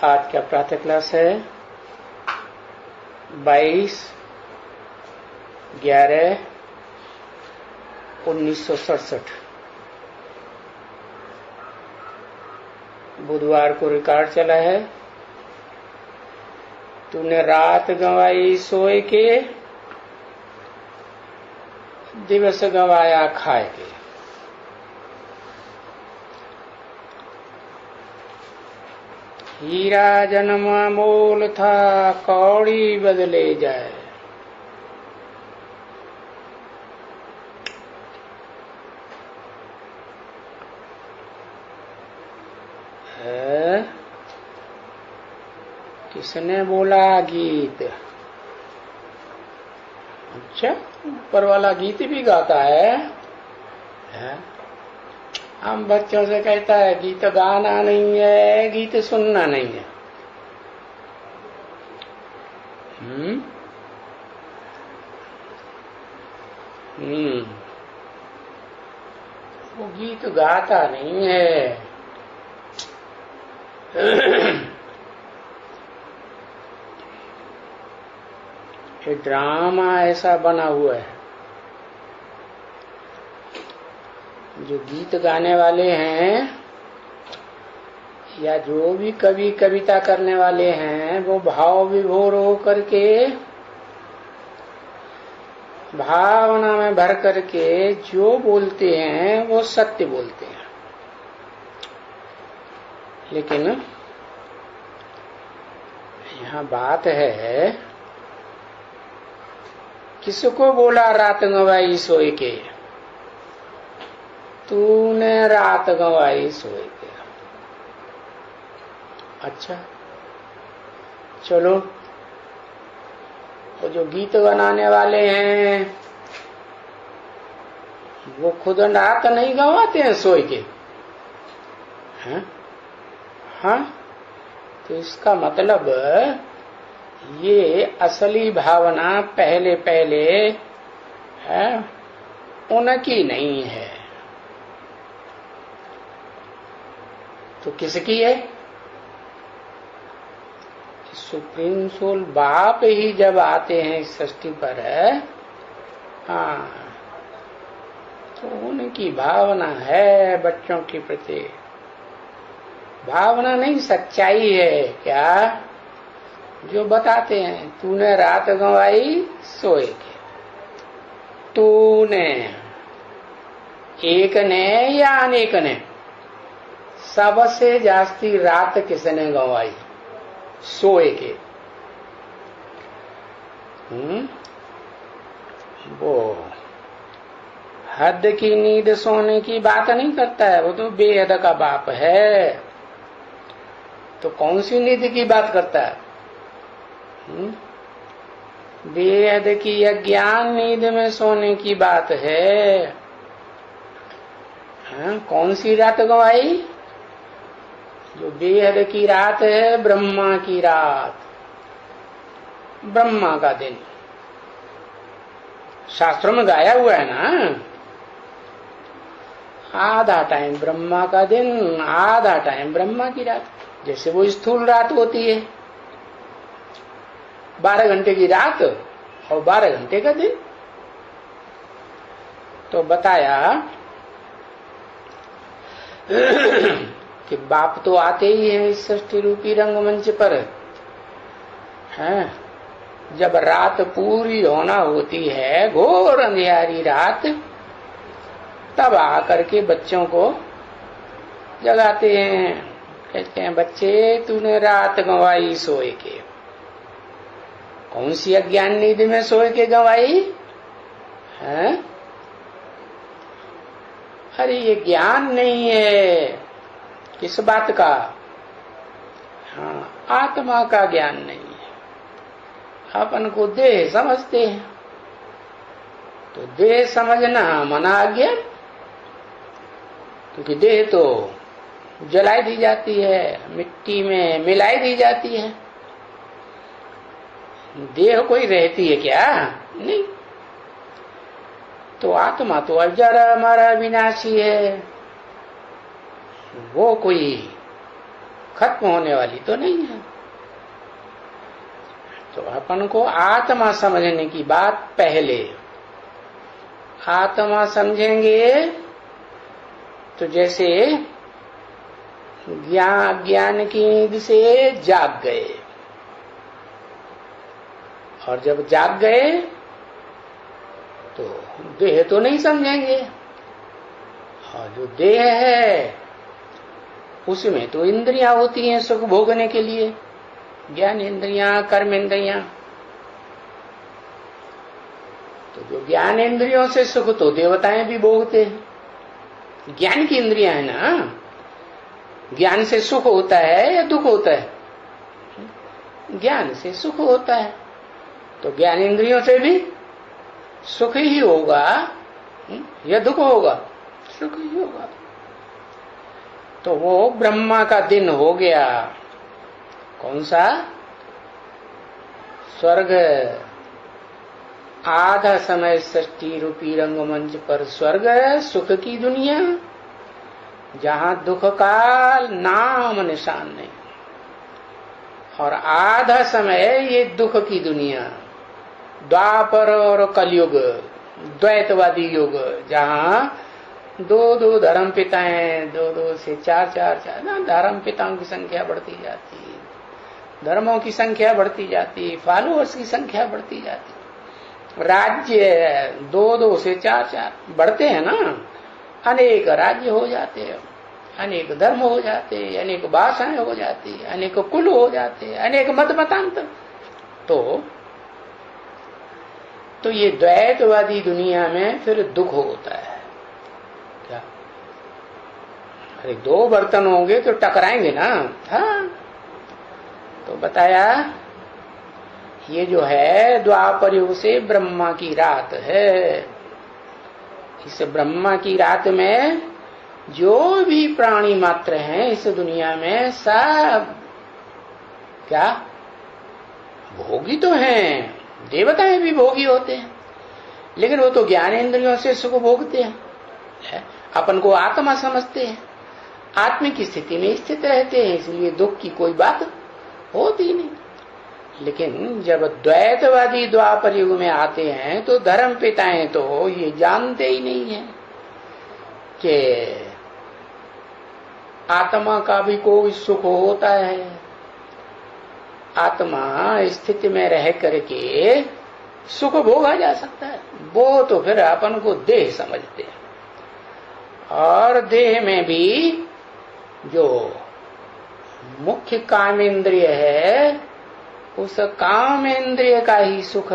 आज का प्रातः क्लास है 22/11/1967। बुधवार को रिकॉर्ड चला है। तूने रात गंवाई सोए के, दिवस गंवाया खाए के। हीरा जन्म मोल था, कौड़ी बदले जाए। किसने बोला गीत? अच्छा, ऊपर वाला गीत भी गाता है? हम बच्चों से कहता है गीत गाना नहीं है, गीत सुनना नहीं है। वो गीत गाता नहीं है। ये ड्रामा ऐसा बना हुआ है। जो गीत गाने वाले हैं या जो भी कवि कविता करने वाले हैं, वो भाव विभोर हो करके, भावना में भर करके जो बोलते हैं वो सत्य बोलते हैं। लेकिन यहाँ बात है, किसको बोला रात गंवाई सोए के? तूने रात गंवाई सोए के। अच्छा, चलो, वो जो गीत बनाने वाले हैं वो खुद रात नहीं गंवाते हैं सोए के? हाँ, तो इसका मतलब ये असली भावना पहले पहले उनकी नहीं है, तो किसकी है? सुप्रीम सोल बाप ही जब आते हैं इस सृष्टि पर, हाँ, तो उनकी भावना है बच्चों के प्रति। भावना नहीं, सच्चाई है। क्या? जो बताते हैं तूने रात गंवाई सोए के। तूने, एक ने या अनेक ने? सबसे जास्ती रात किसने गंवाई? सोए के। वो हद की नींद सोने की बात नहीं करता है, वो तो बेहद का बाप है। तो कौन सी नींद की बात करता है? बेहद की अज्ञान नींद में सोने की बात है। कौन सी रात गंवाई? जो बेहद की रात है, ब्रह्मा की रात, ब्रह्मा का दिन। शास्त्रों में गाया हुआ है ना, आधा टाइम ब्रह्मा का दिन, आधा टाइम ब्रह्मा की रात। जैसे वो स्थूल रात होती है, 12 घंटे की रात और 12 घंटे का दिन। तो बताया कि बाप तो आते ही हैं इस सृष्टि रूपी रंगमंच पर, जब रात पूरी होना होती है, घोर अंधियारी रात, तब आकर के बच्चों को जगाते हैं। कहते हैं, बच्चे तूने रात गंवाई सोए के। कौन सी अज्ञान नींद में सोए के गंवाई? अरे ये ज्ञान नहीं है। किस बात का? हाँ, आत्मा का ज्ञान नहीं है। अपन को देह समझते हैं, तो देह समझना मना अज्ञान, क्योंकि देह तो जलाई दी जाती है, मिट्टी में मिलाई दी जाती है। देह कोई रहती है क्या? नहीं। तो आत्मा तो अजर अमर विनाशी है, वो कोई खत्म होने वाली तो नहीं है। तो अपन को आत्मा समझने की बात पहले, आत्मा समझेंगे तो जैसे ज्ञान की नींद से जाग गए, और जब जाग गए तो देह तो नहीं समझेंगे, और जो देह है उसमें तो इंद्रियां होती हैं सुख भोगने के लिए, ज्ञान इंद्रियां, कर्म इंद्रियां। तो जो ज्ञान इंद्रियों से सुख तो देवताएं भी भोगते हैं। ज्ञान की इंद्रियां है ना, ज्ञान से सुख होता है या दुख होता है? ज्ञान से सुख होता है, तो ज्ञान इंद्रियों से भी सुख ही होगा या दुख होगा? सुख ही होगा। तो वो ब्रह्मा का दिन हो गया, कौन सा? स्वर्ग। आधा समय षष्ठी रूपी रंगमंच पर स्वर्ग, सुख की दुनिया, जहां दुख का नाम निशान नहीं, और आधा समय ये दुख की दुनिया, द्वापर और कलयुग, द्वैतवादी युग, जहां दो धर्म पिताएं, दो से चार धर्म पिताओं की संख्या बढ़ती जाती है, धर्मों की संख्या बढ़ती जाती है, फॉलोअर्स की संख्या बढ़ती जाती है, राज्य दो से चार बढ़ते हैं ना, अनेक राज्य हो जाते हैं, अनेक धर्म हो जाते हैं, अनेक भाषाएं हो जाती है, अनेक कुल हो जाते हैं, अनेक मत मतांतर। तो ये द्वैतवादी दुनिया में फिर दुख होता है। क्या? अरे दो बर्तन होंगे तो टकराएंगे ना। हाँ, तो बताया ये जो है द्वापर युग से ब्रह्मा की रात है। इस ब्रह्मा की रात में जो भी प्राणी मात्र हैं इस दुनिया में सब क्या भोगी तो हैं, देवताएं भी भोगी होते हैं, लेकिन वो तो ज्ञान इंद्रियों से सुख भोगते हैं, अपन को आत्मा समझते हैं, आत्मा की स्थिति में स्थित रहते हैं, इसलिए दुख की कोई बात होती नहीं। लेकिन जब द्वैतवादी द्वापर युग में आते हैं तो धर्म पिताएं तो ये जानते ही नहीं है कि आत्मा का भी कोई सुख होता है। आत्मा स्थिति में रह करके सुख भोगा जा सकता है, वो तो फिर अपन को देह समझते हैं, और देह में भी जो मुख्य कामेंद्रिय है उस कामेंद्रिय का ही सुख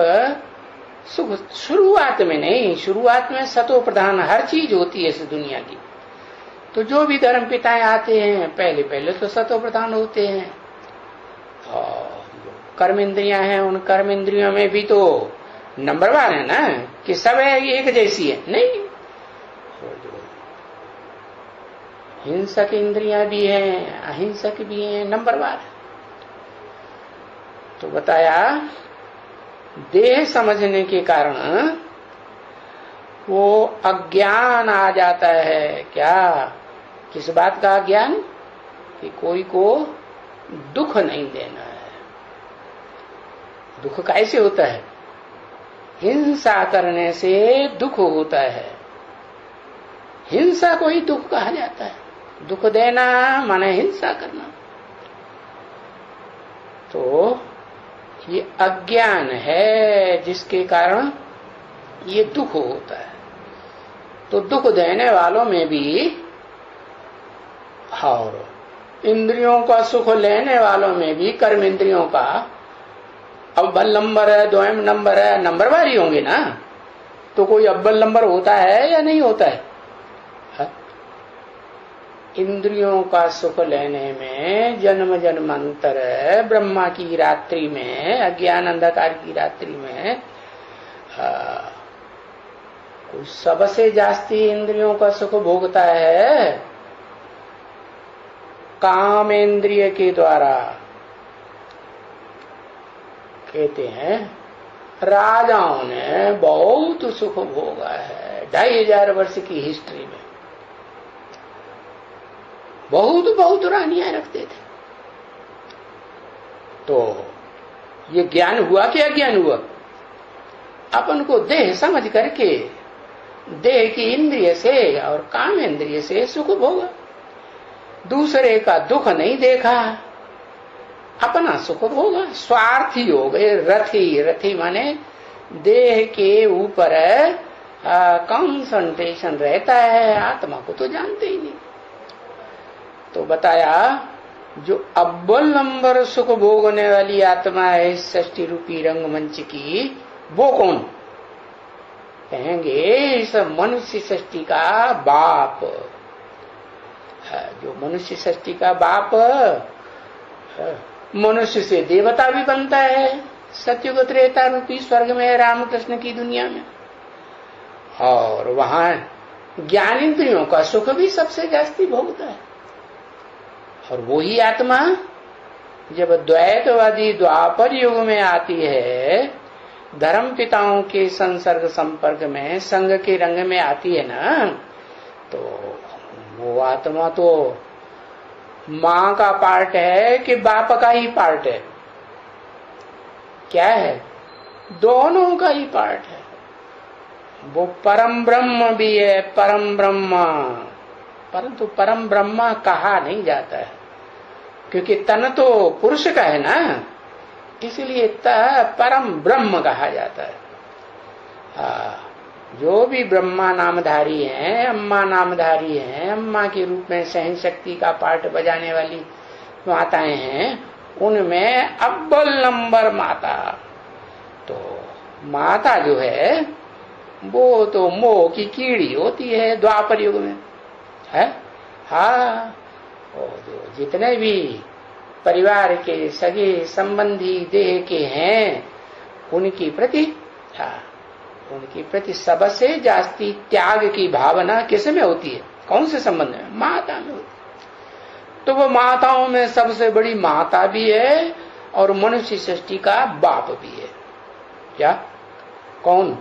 शुरुआत में नहीं, शुरुआत में सतो प्रधान हर चीज होती है इस दुनिया की। तो जो भी धर्म पिताएं आते हैं पहले तो सतो प्रधान होते हैं, और कर्म इंद्रियां हैं उन कर्म इंद्रियों में भी तो नंबरवार है ना, कि सब है एक जैसी है नहीं। हिंसक इंद्रियां भी हैं, अहिंसक भी हैं, नंबरवार है। तो बताया देह समझने के कारण वो अज्ञान आ जाता है। क्या? किस बात का अज्ञान? कि कोई को दुख नहीं देना है। दुख कैसे होता है? हिंसा करने से दुख होता है, हिंसा को ही दुख कहा जाता है। दुख देना माने हिंसा करना। तो ये अज्ञान है जिसके कारण ये दुख होता है। तो दुख देने वालों में भी और इंद्रियों का सुख लेने वालों में भी कर्म इंद्रियों का अव्वल नंबर है, द्वयम नंबर है, नंबरवार ही होंगे ना। तो कोई अव्वल नंबर होता है या नहीं होता है? इंद्रियों का सुख लेने में जन्म जन्मांतर ब्रह्मा की रात्रि में, अज्ञान अंधकार की रात्रि में कोई सबसे जास्ती इंद्रियों का सुख भोगता है काम इंद्रिय के द्वारा। कहते हैं राजाओं ने बहुत सुख भोगा है 2500 वर्ष की हिस्ट्री में। बहुत रानियां रखते थे, तो ये ज्ञान हुआ कि अज्ञान हुआ? अपन को देह समझ करके देह की इंद्रिय से और काम इंद्रिय से सुख भोगा, दूसरे का दुख नहीं देखा, अपना सुख भोगा, स्वार्थी हो गए, रथी। रथी माने देह के ऊपर कंसंट्रेशन रहता है, आत्मा को तो जानते ही नहीं। तो बताया जो अव्वल नंबर सुख भोगने वाली आत्मा है इस सृष्टि रूपी रंगमंच की, वो कौन? कहेंगे इस मनुष्य सृष्टि का बाप। जो मनुष्य सृष्टि का बाप, मनुष्य से देवता भी बनता है सत्युग त्रेता रूपी स्वर्ग में, रामकृष्ण की दुनिया में, और वहां ज्ञान इंद्रियों का सुख भी सबसे जास्ती भोगता है। और वही आत्मा जब द्वैतवादी द्वापर युग में आती है, धर्म पिताओं के संसर्ग संपर्क में, संग के रंग में आती है ना, तो वो आत्मा तो माँ का पार्ट है कि बाप का ही पार्ट है? क्या है? दोनों का ही पार्ट है। वो परम ब्रह्म भी है, परम ब्रह्म, परंतु परम ब्रह्म कहा नहीं जाता है, क्योंकि तन तो पुरुष का है ना, इसलिए परम ब्रह्म कहा जाता है। जो भी ब्रह्मा नामधारी हैं, अम्मा नामधारी हैं, अम्मा के रूप में सहन शक्ति का पार्ट बजाने वाली माताएं हैं, उनमें अव्वल नंबर माता तो माता जो है वो तो मोह की कीड़ी होती है द्वापर युग में है। हाँ, और जो जितने भी परिवार के सगे संबंधी देह के हैं उनकी प्रति, हाँ, उनकी प्रति सबसे जास्ती त्याग की भावना किस में होती है? कौन से संबंध में? माता में होती है। तो वो माताओं में सबसे बड़ी माता भी है और मनुष्य सृष्टि का बाप भी है। क्या? कौन?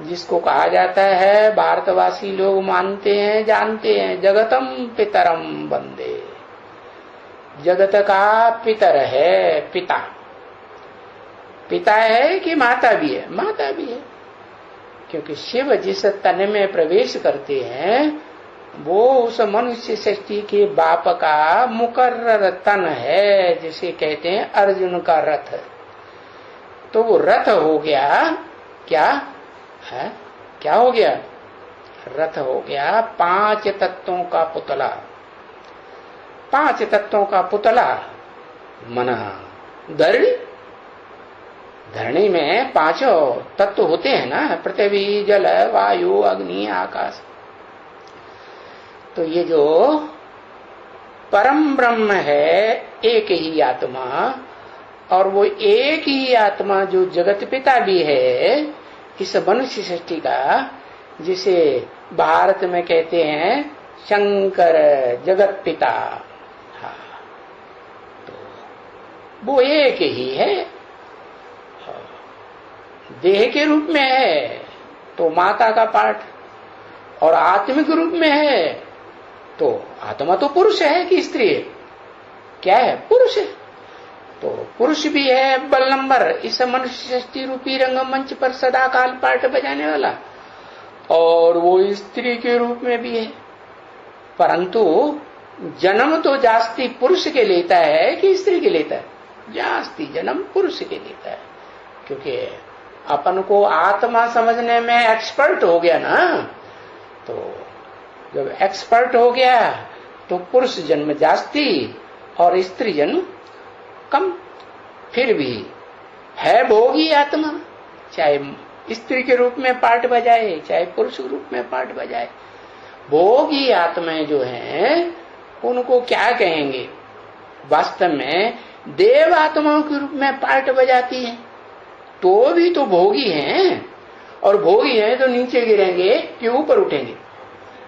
जिसको कहा जाता है, भारतवासी लोग मानते हैं, जानते हैं, जगतम पितरम वंदे। जगत का पितर है, पिता। पिता है कि माता भी है? माता भी है, क्योंकि शिव जिस तन में प्रवेश करते हैं वो उस मनुष्य सृष्टि के बाप का मुकर्रर तन है, जिसे कहते हैं अर्जुन का रथ। तो वो रथ हो गया क्या है? क्या हो गया? रथ हो गया 5 तत्वों का पुतला। 5 तत्वों का पुतला मन धरणी। धरणी में 5 तत्व होते हैं ना, पृथ्वी, जल, वायु, अग्नि, आकाश। तो ये जो परम ब्रह्म है, एक ही आत्मा, और वो एक ही आत्मा जो जगत पिता भी है इस मनुष्य सृष्टि का, जिसे भारत में कहते हैं शंकर जगत पिता। हाँ, तो वो एक ही है। देह के रूप में है तो माता का पार्ट, और आत्मिक रूप में है तो आत्मा तो पुरुष है कि स्त्री है? क्या है? पुरुष है। तो पुरुष भी है अव्वल नंबर इस मनुष्य सृष्टि रूपी रंगमंच पर सदा काल पार्ट बजाने वाला, और वो स्त्री के रूप में भी है। परंतु जन्म तो जास्ती पुरुष के लेता है कि स्त्री के लेता है? जास्ती जन्म पुरुष के लेता है, क्योंकि अपन को आत्मा समझने में एक्सपर्ट हो गया ना। तो जब एक्सपर्ट हो गया तो पुरुष जन्म जास्ती और स्त्री जन्म कम। फिर भी है भोगी आत्मा, चाहे स्त्री के रूप में पार्ट बजाए चाहे पुरुष रूप में पार्ट बजाए। भोगी आत्माएं जो हैं उनको क्या कहेंगे? वास्तव में देव आत्माओं के रूप में पार्ट बजाती हैं तो भी तो भोगी हैं, और भोगी हैं तो नीचे गिरेंगे कि ऊपर उठेंगे?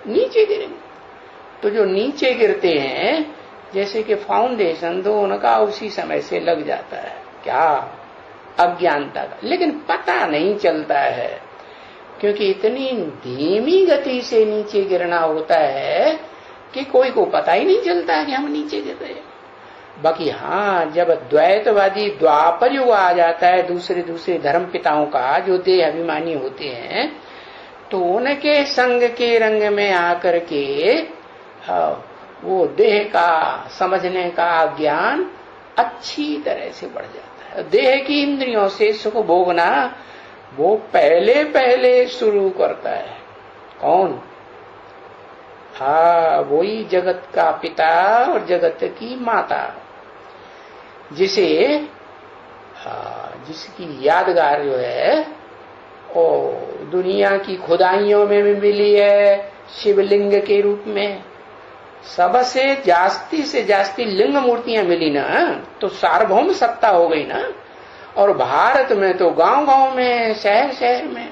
नीचे गिरेंगे। तो जो नीचे गिरते हैं, जैसे कि फाउंडेशन तो उनका उसी समय से लग जाता है। क्या? अज्ञानता का। लेकिन पता नहीं चलता है, क्योंकि इतनी धीमी गति से नीचे गिरना होता है कि कोई को पता ही नहीं चलता है कि हम नीचे गिर रहे हैं। बाकी हाँ, जब द्वैतवादी द्वापर युग आ जाता है, दूसरे दूसरे धर्म पिताओं का जो देह अभिमानी होते हैं, तो उनके संग के रंग में आकर के वो देह का समझने का ज्ञान अच्छी तरह से बढ़ जाता है। देह की इंद्रियों से सुख भोगना वो पहले पहले शुरू करता है। कौन? हाँ, वही जगत का पिता और जगत की माता, जिसकी यादगार जो है और दुनिया की खुदाइयों में भी मिली है शिवलिंग के रूप में। सबसे जास्ती से जास्ती लिंग मूर्तियां मिली ना, तो सार्वभौम सत्ता हो गई ना। और भारत में तो गांव गांव में, शहर शहर में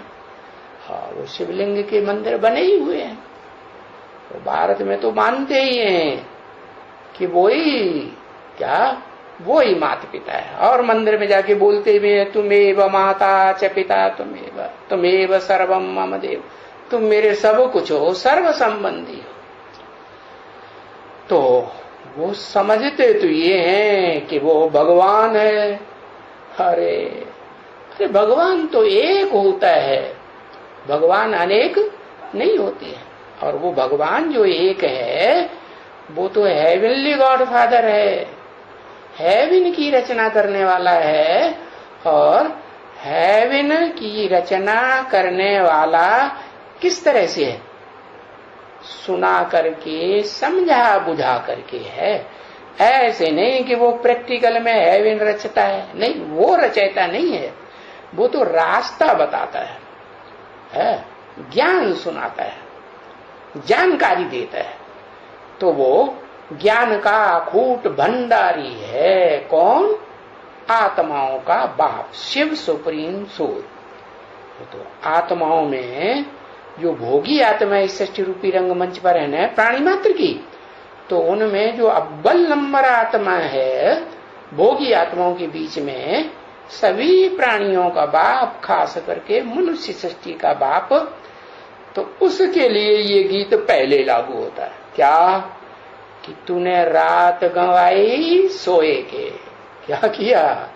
हाँ, वो शिवलिंग के मंदिर बने ही हुए हैं। तो भारत में तो मानते ही हैं कि वो ही माता पिता है। और मंदिर में जाके बोलते भी हैं, तुमेव माता च पिता तुमेव सर्वम मम देव, तुम मेरे सब कुछ हो, सर्व संबंधी हो। तो वो समझते तो ये हैं कि वो भगवान है। अरे भगवान तो एक होता है, भगवान अनेक नहीं होते हैं। और वो भगवान जो एक है वो तो हेवनली गॉड फादर है, हेवन की रचना करने वाला है। और हेवन की रचना करने वाला किस तरह से है? सुना करके, समझा बुझा करके है। ऐसे नहीं कि वो प्रैक्टिकल में हेवन रचता है, नहीं, वो रचयिता नहीं है। वो तो रास्ता बताता है, ज्ञान सुनाता है, जानकारी देता है। तो वो ज्ञान का अखूट भंडारी है। कौन? आत्माओं का बाप, शिव सुप्रीम सोल। तो आत्माओं में जो भोगी आत्मा इस सृष्टि रूपी रंगमंच पर है ना, प्राणी मात्र की, तो उनमें जो अव्वल नंबर आत्मा है भोगी आत्माओं के बीच में, सभी प्राणियों का बाप, खास करके मनुष्य सृष्टि का बाप, तो उसके लिए ये गीत पहले लागू होता है। क्या? कि तूने रात गंवाई सोए के। क्या किया?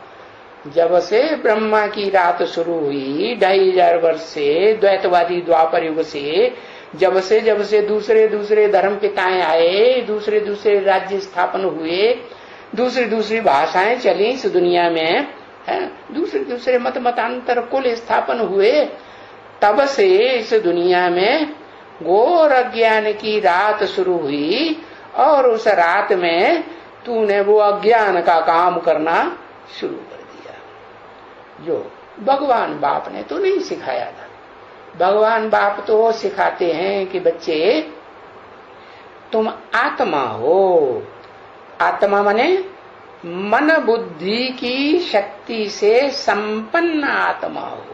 जब से ब्रह्मा की रात शुरू हुई 2500 वर्ष से, द्वैतवादी द्वापर युग से, जब से दूसरे दूसरे धर्म पिताएं आए, दूसरे दूसरे राज्य स्थापन हुए, दूसरी दूसरी भाषाएं चली इस दुनिया में, दूसरे दूसरे मतांतर कुल स्थापन हुए, तब से इस दुनिया में घोर अज्ञान की रात शुरू हुई। और उस रात में तूने वो अज्ञान का काम करना शुरू कर दिया, जो भगवान बाप ने तो नहीं सिखाया था। भगवान बाप तो सिखाते हैं कि बच्चे तुम आत्मा हो। आत्मा माने मन बुद्धि की शक्ति से संपन्न आत्मा हो।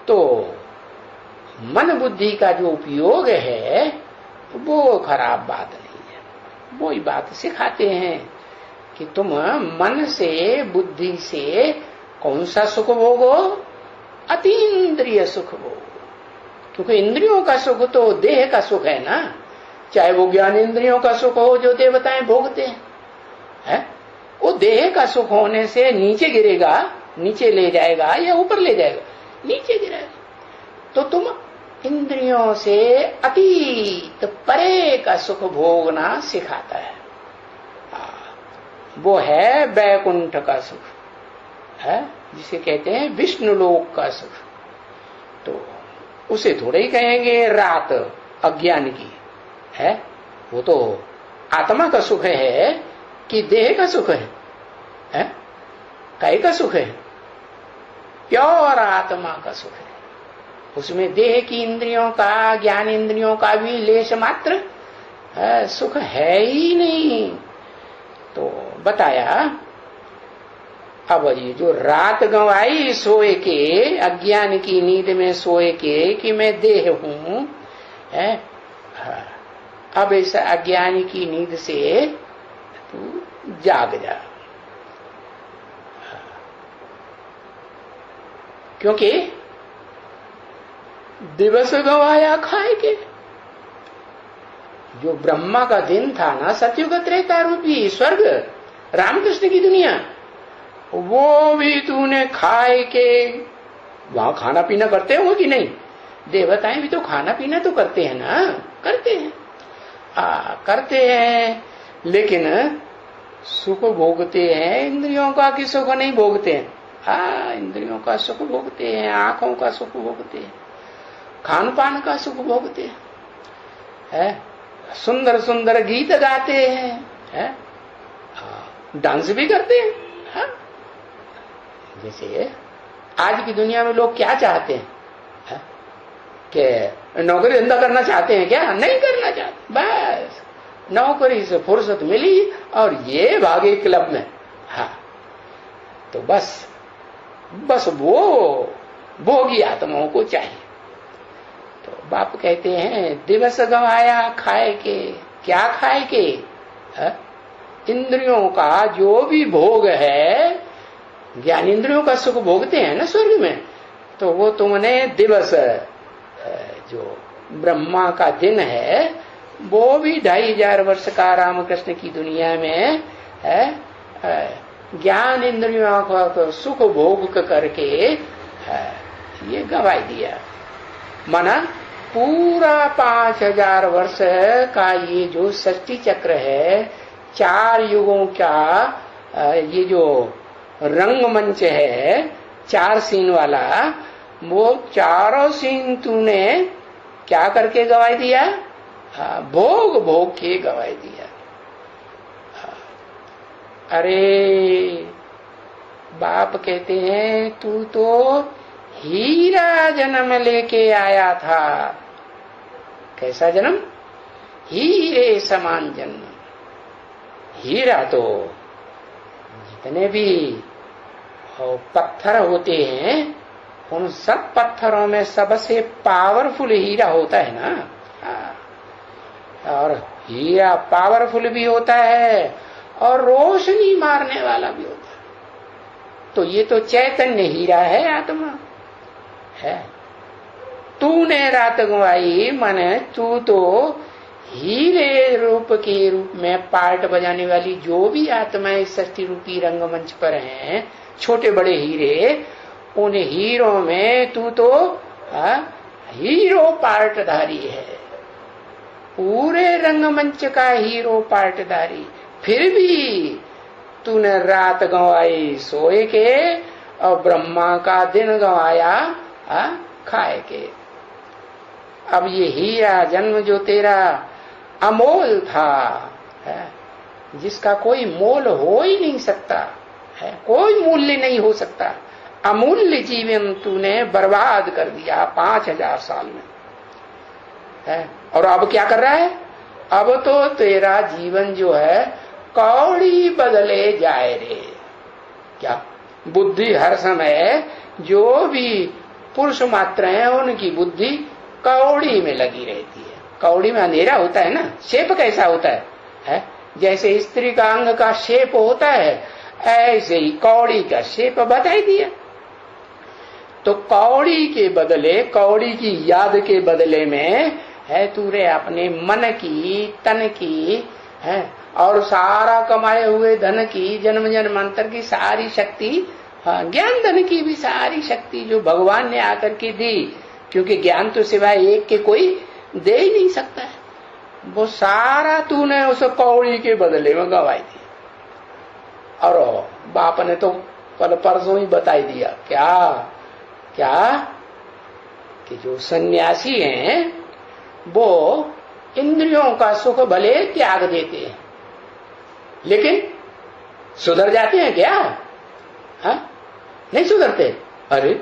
तो मन बुद्धि का जो उपयोग है वो खराब बात नहीं है। वो ही बात सिखाते हैं कि तुम मन से, बुद्धि से कौन सा सुख भोगो? अतीन्द्रिय सुख भोगो। क्योंकि इंद्रियों का सुख तो देह का सुख है ना, चाहे वो ज्ञान इंद्रियों का सुख हो जो देवताएं भोगते हैं, वो देह का सुख होने से नीचे गिरेगा, नीचे ले जाएगा या ऊपर ले जाएगा? नीचे गिरेगा। तो तुम इंद्रियों से अतीत परे का सुख भोगना सिखाता है। वो है बैकुंठ का सुख, है जिसे कहते हैं विष्णु लोक का सुख। तो उसे थोड़े ही कहेंगे रात अज्ञान की है। वो तो आत्मा का सुख है कि देह का सुख है? काय का सुख है? प्योर आत्मा का सुख है। उसमें देह की इंद्रियों का, ज्ञान इंद्रियों का भी लेश मात्र सुख है ही नहीं। तो बताया, अब ये जो रात गंवाई सोए के, अज्ञान की नींद में सोए के कि मैं देह हूं, अब इस अज्ञान की नींद से तू जाग जा। क्योंकि दिवस गंवाया खाए के। जो ब्रह्मा का दिन था ना, सत्युग त्रेता रूपी स्वर्ग, रामकृष्ण की दुनिया, वो भी तूने खाए के, वहां खाना पीना करते हो कि नहीं? देवताएं भी तो खाना पीना तो करते हैं ना, करते हैं, करते हैं, लेकिन सुख भोगते हैं इंद्रियों का कि सुख नहीं भोगते हैं? इंद्रियों का सुख भोगते हैं, आंखों का सुख भोगते हैं, खान पान का सुख भोगते हैं, सुंदर सुंदर गीत गाते हैं, डांस भी करते हैं। जैसे आज की दुनिया में लोग क्या चाहते हैं, कि नौकरी धंधा करना चाहते हैं क्या? नहीं करना चाहते, बस नौकरी से फुर्सत मिली और ये भागे क्लब में। तो बस वो भोगी आत्माओं को चाहिए। तो बाप कहते हैं दिवस गंवाया खाए के, क्या खाए के? इंद्रियों का जो भी भोग है, ज्ञान इंद्रियों का सुख भोगते हैं ना स्वर्ग में, तो वो तुमने दिवस, जो ब्रह्मा का दिन है, वो भी 2500 वर्ष का रामकृष्ण की दुनिया में है, ज्ञान इंद्रियों का सुख भोग करके ये गंवाई दिया। माना पूरा 5000 वर्ष का ये जो सृष्टि चक्र है, 4 युगों का ये जो रंगमंच है 4 सीन वाला, वो चारों सीन तूने क्या करके गवाई दिया? भोग भोग के गवाई दिया। अरे बाप कहते हैं तू तो हीरा जन्म लेके आया था। कैसा जन्म? हीरे समान जन्म। हीरा तो जितने भी पत्थर होते हैं, उन सब पत्थरों में सबसे पावरफुल हीरा होता है ना। और हीरा पावरफुल भी होता है और रोशनी मारने वाला भी होता है। तो ये तो चैतन्य हीरा है, आत्मा है। तूने रात गंवाई, माने तू तो हीरे रूप के रूप में पार्ट बजाने वाली जो भी आत्माएं सृष्टि रूपी रंगमंच पर हैं, छोटे बड़े हीरे, उन हीरों में तू तो हीरो पार्टधारी है, पूरे रंगमंच का हीरो पार्टधारी। फिर भी तूने रात गंवाई सोए के और ब्रह्मा का दिन गंवाया खाए के। अब ये हीरा जन्म जो तेरा अमोल था, जिसका कोई मोल हो ही नहीं सकता है, कोई मूल्य नहीं हो सकता, अमूल्य जीवन तूने बर्बाद कर दिया 5000 साल में है। और अब क्या कर रहा है? अब तो तेरा जीवन जो है कौड़ी बदले जाए रे। क्या बुद्धि हर समय जो भी पुरुष मात्र है उनकी बुद्धि कौड़ी में लगी रहती है। कौड़ी में अंधेरा होता है ना, शेप कैसा होता है? जैसे स्त्री का अंग का शेप होता है, ऐसे ही कौड़ी का शेप बता दिया। तो कौड़ी के बदले, कौड़ी की याद के बदले में है तूने अपने मन की, तन की है और सारा कमाए हुए धन की, जन्म जन्मांतर की सारी शक्ति, ज्ञान धन की भी सारी शक्ति जो भगवान ने आकर के दी, क्योंकि ज्ञान तो सिवाय एक के कोई दे ही नहीं सकता है, वो सारा तूने उस कौड़ी के बदले में गंवाई दिया। और बाप ने तो कल परसों ही बताई दिया, क्या कि जो सन्यासी हैं वो इंद्रियों का सुख भले त्याग देते हैं, लेकिन सुधर जाते हैं क्या? नहीं सुधरते। अरे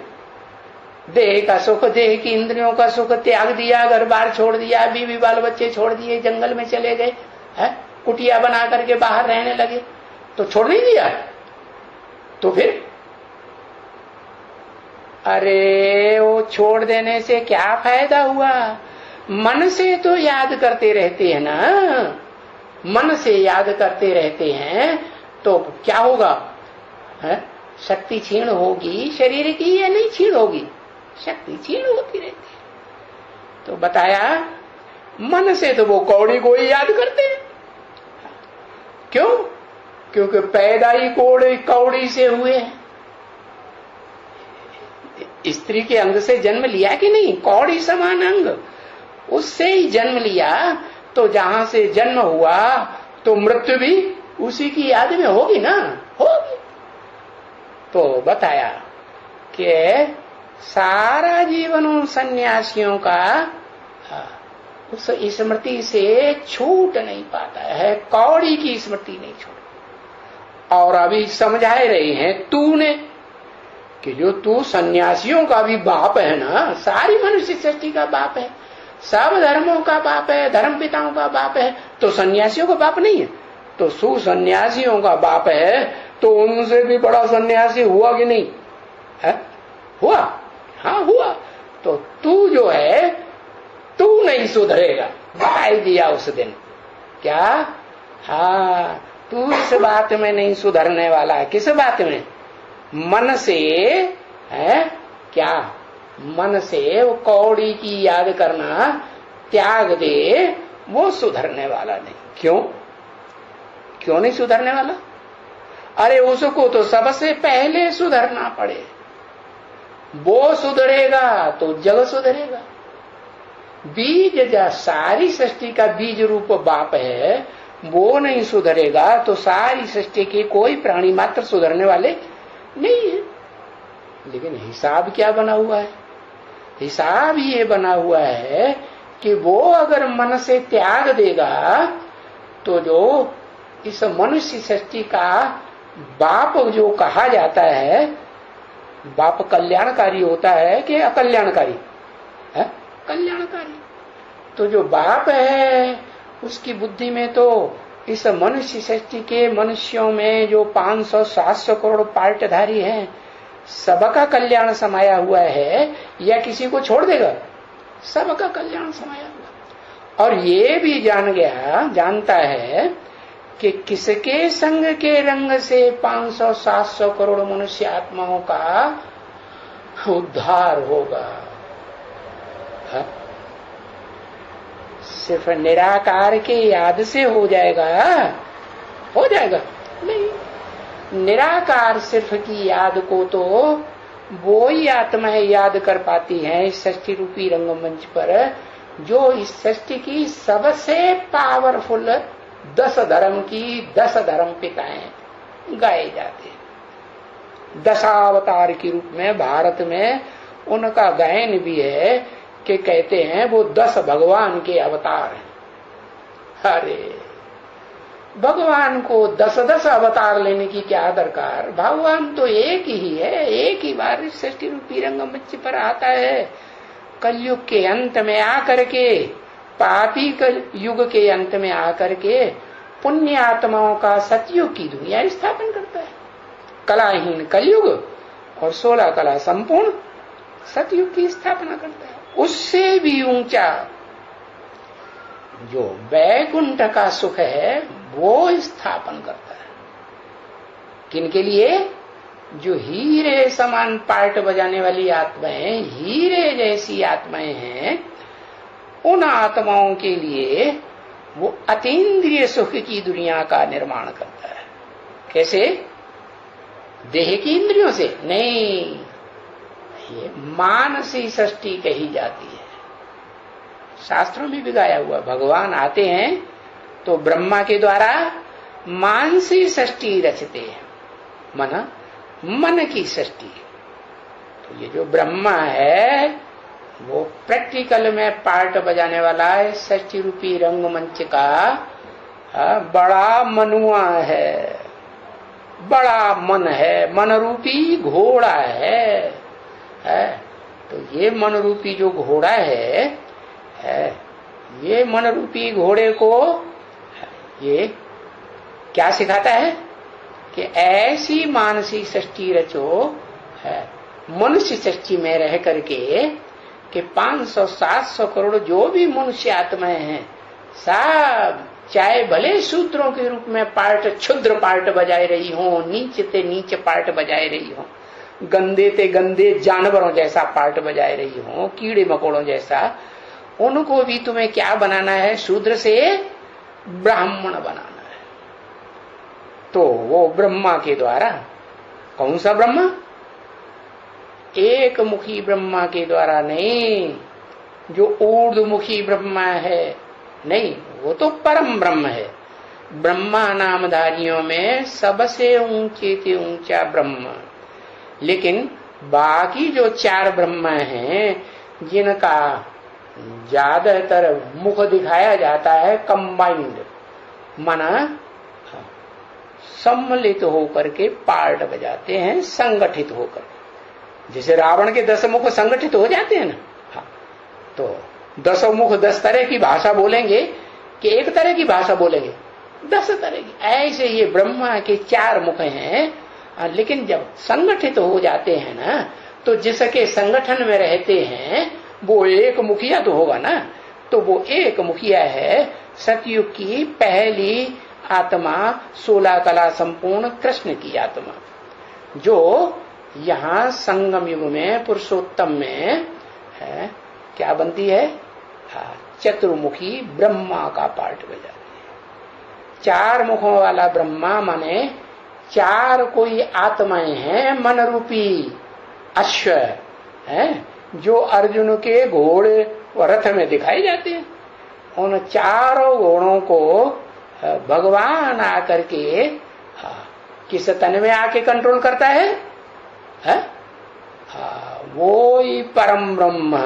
देह का सुख, देह की इंद्रियों का सुख त्याग दिया, घर बार छोड़ दिया, बीवी बाल बच्चे छोड़ दिए, जंगल में चले गए, कुटिया बना करके बाहर रहने लगे, तो छोड़ नहीं दिया। तो फिर अरे वो छोड़ देने से क्या फायदा हुआ? मन से तो याद करते रहते हैं ना, मन से याद करते रहते हैं तो क्या होगा? शक्ति क्षीण होगी शरीर की या नहीं क्षीण होगी? शक्ति क्षीण होती रहती है। तो बताया मन से तो वो कौड़ी को ही याद करते हैं। क्यों? क्योंकि पैदा ही कौड़ी से हुए हैं। स्त्री के अंग से जन्म लिया कि नहीं, कौड़ी समान अंग, उससे ही जन्म लिया। तो जहां से जन्म हुआ तो मृत्यु भी उसी की याद में होगी ना, होगी। तो बताया कि सारा जीवन उन सन्यासियों का उस स्मृति से छूट नहीं पाता है, कौड़ी की स्मृति नहीं छूट। और अभी समझा रहे हैं तूने कि जो तू सन्यासियों का भी बाप है ना, सारी मनुष्य सृष्टि का बाप है, सब धर्मों का बाप है, धर्म पिताओं का बाप है, तो सन्यासियों का बाप नहीं है? तो सुसन्यासियों का बाप है, तो उनसे भी बड़ा सन्यासी हुआ कि नहीं है? हुआ, हाँ हुआ। तो तू जो है, तू नहीं सुधरेगा, बताई दिया उस दिन। क्या? हाँ, तू इस बात में नहीं सुधरने वाला है। किस बात में? मन से है क्या? मन से वो कौड़ी की याद करना त्याग दे, वो सुधरने वाला नहीं। क्यों? क्यों नहीं सुधरने वाला? अरे उसको तो सबसे पहले सुधरना पड़े। वो सुधरेगा तो जग सुधरेगा। बीज जा सारी सृष्टि का बीज रूप बाप है, वो नहीं सुधरेगा तो सारी सृष्टि के कोई प्राणी मात्र सुधरने वाले नहीं है। लेकिन हिसाब क्या बना हुआ है? हिसाब ये बना हुआ है कि वो अगर मन से त्याग देगा तो जो इस मनुष्य सृष्टि का बाप जो कहा जाता है, बाप कल्याणकारी होता है कि अकल्याणकारी है? कल्याणकारी। तो जो बाप है उसकी बुद्धि में तो इस मनुष्य सृष्टि के मनुष्यों में जो 500-700 करोड़ पार्टधारी हैं, सबका कल्याण समाया हुआ है, या किसी को छोड़ देगा? सबका कल्याण समाया हुआ। और ये भी जानता है कि किसके संग के रंग से 500-700 करोड़ मनुष्य आत्माओं का उद्धार होगा। हा? सिर्फ निराकार के याद से हो जाएगा? हो जाएगा नहीं। निराकार सिर्फ की याद को तो वो ही आत्माएं याद कर पाती हैं इस सृष्टि रूपी रंगमंच पर, जो इस सृष्टि की सबसे पावरफुल 10 धर्म की 10 धर्म पिताएं गाए जाते हैं। 10 अवतार के रूप में भारत में उनका गायन भी है कि कहते हैं वो 10 भगवान के अवतार हैं। अरे भगवान को 10-10 अवतार लेने की क्या दरकार? भगवान तो एक ही है, एक ही बार इस सृष्टि रूपी रंगमंच पर आता है। कलयुग के अंत में आकर के, पापी युग के अंत में आकर के पुण्य आत्माओं का सतयुग की दुनिया स्थापन करता है। कलाहीन कलयुग और 16 कला संपूर्ण सतयुग की स्थापना करता है। उससे भी ऊंचा जो वैकुंठ का सुख है वो स्थापन करता है। किनके लिए? जो हीरे समान पार्ट बजाने वाली आत्माएं, हीरे जैसी आत्माएं हैं, उन आत्माओं के लिए वो अतीन्द्रिय सुख की दुनिया का निर्माण करता है। कैसे? देह की इंद्रियों से नहीं, ये मानसी सृष्टि कही जाती है। शास्त्रों में भी गाया हुआ, भगवान आते हैं तो ब्रह्मा के द्वारा मानसी सृष्टि रचते हैं, मन की सृष्टि। तो ये जो ब्रह्मा है वो प्रैक्टिकल में पार्ट बजाने वाला है सृष्टि रूपी रंगमंच का बड़ा मनुआ है, बड़ा मन है, मन रूपी घोड़ा है। तो ये मन रूपी जो घोड़ा है, ये मन रूपी घोड़े को ये क्या सिखाता है कि ऐसी मानसिक सृष्टि रचो मनुष्य सृष्टि में रह करके कि 500-700 करोड़ जो भी मनुष्य आत्माएं हैं, सब चाहे भले सूत्रों के रूप में पार्ट, क्षुद्र पार्ट बजाए रही हो, नीचे ते नीचे पार्ट बजाए रही हो, गंदे ते गंदे जानवरों जैसा पार्ट बजाए रही हो, कीड़े मकोड़ों जैसा, उनको भी तुम्हें क्या बनाना है? शूद्र से ब्राह्मण बनाना है। तो वो ब्रह्मा के द्वारा, कौन सा ब्रह्मा? एक मुखी ब्रह्मा के द्वारा नहीं, जो ऊर्ध्वमुखी ब्रह्मा है नहीं, वो तो परम ब्रह्म है। ब्रह्मा नामधारियों में सबसे ऊंचे से ऊंचा ब्रह्म, लेकिन बाकी जो 4 ब्रह्मा हैं जिनका ज्यादातर मुख दिखाया जाता है कंबाइंड, माना सम्मिलित होकर के पार्ट बजाते हैं, संगठित होकर। जैसे रावण के 10 मुख संगठित हो जाते हैं ना, हाँ, तो 10 मुख 10 तरह की भाषा बोलेंगे कि एक तरह की भाषा बोलेंगे? 10 तरह की। ऐसे ये ब्रह्मा के 4 मुख हैं, लेकिन जब संगठित हो जाते हैं ना, तो जिसके संगठन में रहते हैं वो एक मुखिया तो होगा ना। तो वो एक मुखिया है सतयुग की पहली आत्मा, 16 कला संपूर्ण कृष्ण की आत्मा, जो यहाँ संगम युग में पुरुषोत्तम में है, क्या बनती है? चतुर्मुखी ब्रह्मा का पार्ट बजाती है। 4 मुखों वाला ब्रह्मा माने 4 कोई आत्माएं हैं, मन रूपी अश्व है, जो अर्जुन के घोड़े व रथ में दिखाई जाते हैं। उन 4 घोड़ों को भगवान आकर के किस तन में आके कंट्रोल करता है? वो ही परम ब्रह्म,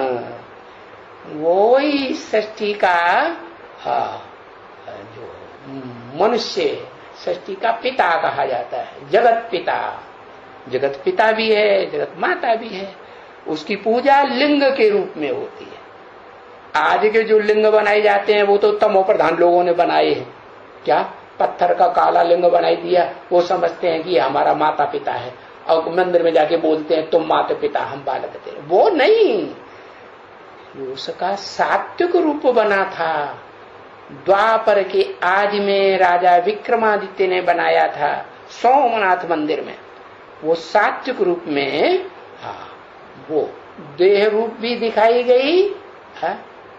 वो ही सृष्टि का जो मनुष्य सृष्टि का पिता कहा जाता है, जगत पिता। जगत पिता भी है, जगत माता भी है। उसकी पूजा लिंग के रूप में होती है। आज के जो लिंग बनाए जाते हैं वो तो तमो प्रधान लोगों ने बनाए हैं। क्या? पत्थर का काला लिंग बनाई दिया, वो समझते हैं कि हमारा माता पिता है, और मंदिर में जाके बोलते हैं तुम माता पिता हम बालक थे। वो नहीं, उसका सात्विक रूप बना था। द्वापर के आज में राजा विक्रमादित्य ने बनाया था सोमनाथ मंदिर में। वो सात्विक रूप में वो देह रूप भी दिखाई गई,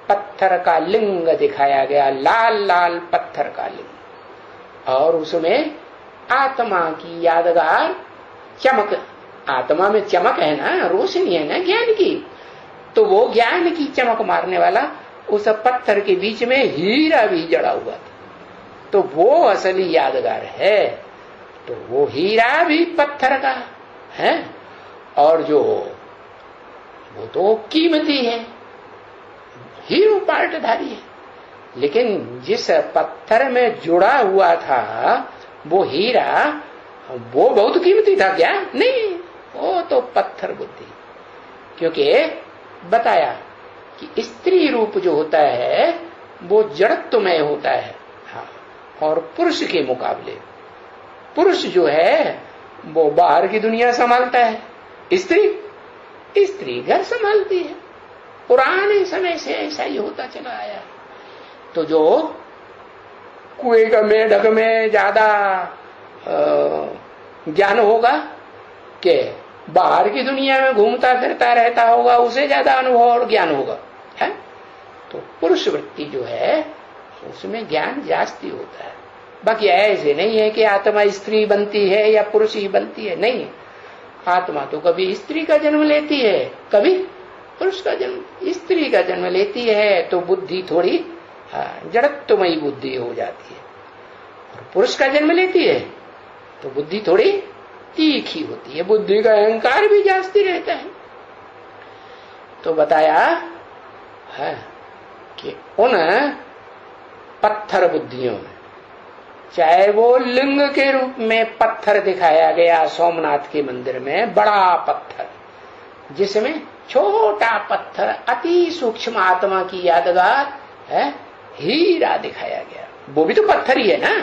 पत्थर का लिंग दिखाया गया, लाल लाल पत्थर का लिंग, और उसमें आत्मा की यादगार चमक। आत्मा में चमक है ना, रोशनी है ना ज्ञान की, तो वो ज्ञान की चमक मारने वाला उस पत्थर के बीच में हीरा भी जड़ा हुआ था। तो वो असली यादगार है। तो वो हीरा भी पत्थर का है, और जो वो तो कीमती है, हीरो पार्टधारी है। लेकिन जिस पत्थर में जुड़ा हुआ था वो हीरा, वो बहुत कीमती था क्या? नहीं, वो तो पत्थर बुद्धि। क्योंकि बताया कि स्त्री रूप जो होता है वो जड़त्वमय होता है, हाँ, और पुरुष के मुकाबले पुरुष जो है वो बाहर की दुनिया संभालता है, स्त्री घर संभालती है। पुराने समय से ऐसा ही होता चला आया। तो जो कुएं का मेढक में ज्यादा ज्ञान होगा कि बाहर की दुनिया में घूमता फिरता रहता होगा, उसे ज्यादा अनुभव और ज्ञान होगा, है? तो पुरुष वृत्ति जो है उसमें ज्ञान जास्ती होता है। बाकी ऐसे नहीं है कि आत्मा स्त्री बनती है या पुरुष ही बनती है, नहीं। आत्मा तो कभी स्त्री का जन्म लेती है, कभी पुरुष का जन्म। स्त्री का जन्म लेती है तो बुद्धि थोड़ी जड़त्वमयी बुद्धि हो जाती है, और पुरुष का जन्म लेती है तो बुद्धि थोड़ी तीखी होती है, बुद्धि का अहंकार भी जास्ती रहता है। तो बताया है कि उन पत्थर बुद्धियों में, चाहे वो लिंग के रूप में पत्थर दिखाया गया सोमनाथ के मंदिर में, बड़ा पत्थर जिसमें छोटा पत्थर अति सूक्ष्म आत्मा की यादगार है हीरा दिखाया गया, वो भी तो पत्थर ही है ना।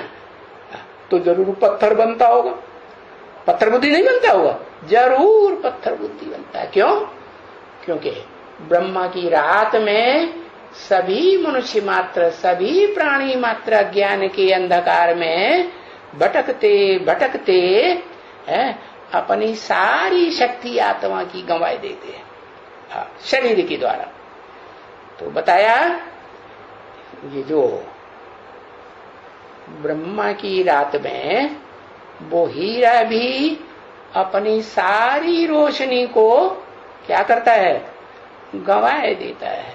तो जरूर पत्थर बनता होगा, पत्थर बुद्धि नहीं बनता होगा, जरूर पत्थर बुद्धि बनता है। क्यों? क्योंकि ब्रह्मा की रात में सभी मनुष्य मात्र, सभी प्राणी मात्र ज्ञान के अंधकार में भटकते भटकते अपनी सारी शक्ति आत्मा की गंवाई देते हैं, शरीर के द्वारा। तो बताया ये जो ब्रह्मा की रात में वो हीरा भी अपनी सारी रोशनी को क्या करता है, गंवाए देता है,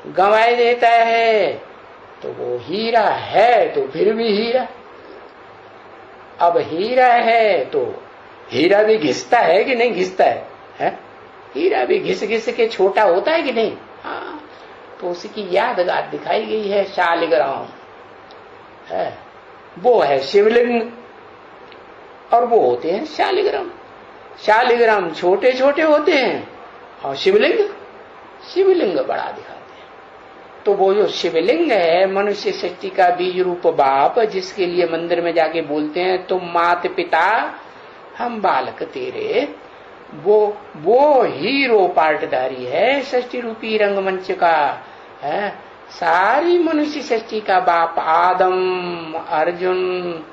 गंवाए देता है। तो वो हीरा है तो फिर भी हीरा। अब हीरा है तो हीरा भी घिसता है कि नहीं घिसता है? हीरा भी घिस घिस के छोटा होता है कि नहीं? हाँ, तो उसकी यादगार दिखाई गई है शालिग्राम है, वो है शिवलिंग और वो होते हैं शालिग्राम। शालिग्राम छोटे छोटे होते हैं और शिवलिंग बड़ा दिखाते हैं। तो वो जो शिवलिंग है मनुष्य सृष्टि का बीज रूप बाप, जिसके लिए मंदिर में जाके बोलते हैं तुम मात पिता हम बालक तेरे, वो हीरो पार्टधारी है सृष्टि रूपी रंगमंच का है। सारी मनुष्य सृष्टि का बाप आदम, अर्जुन,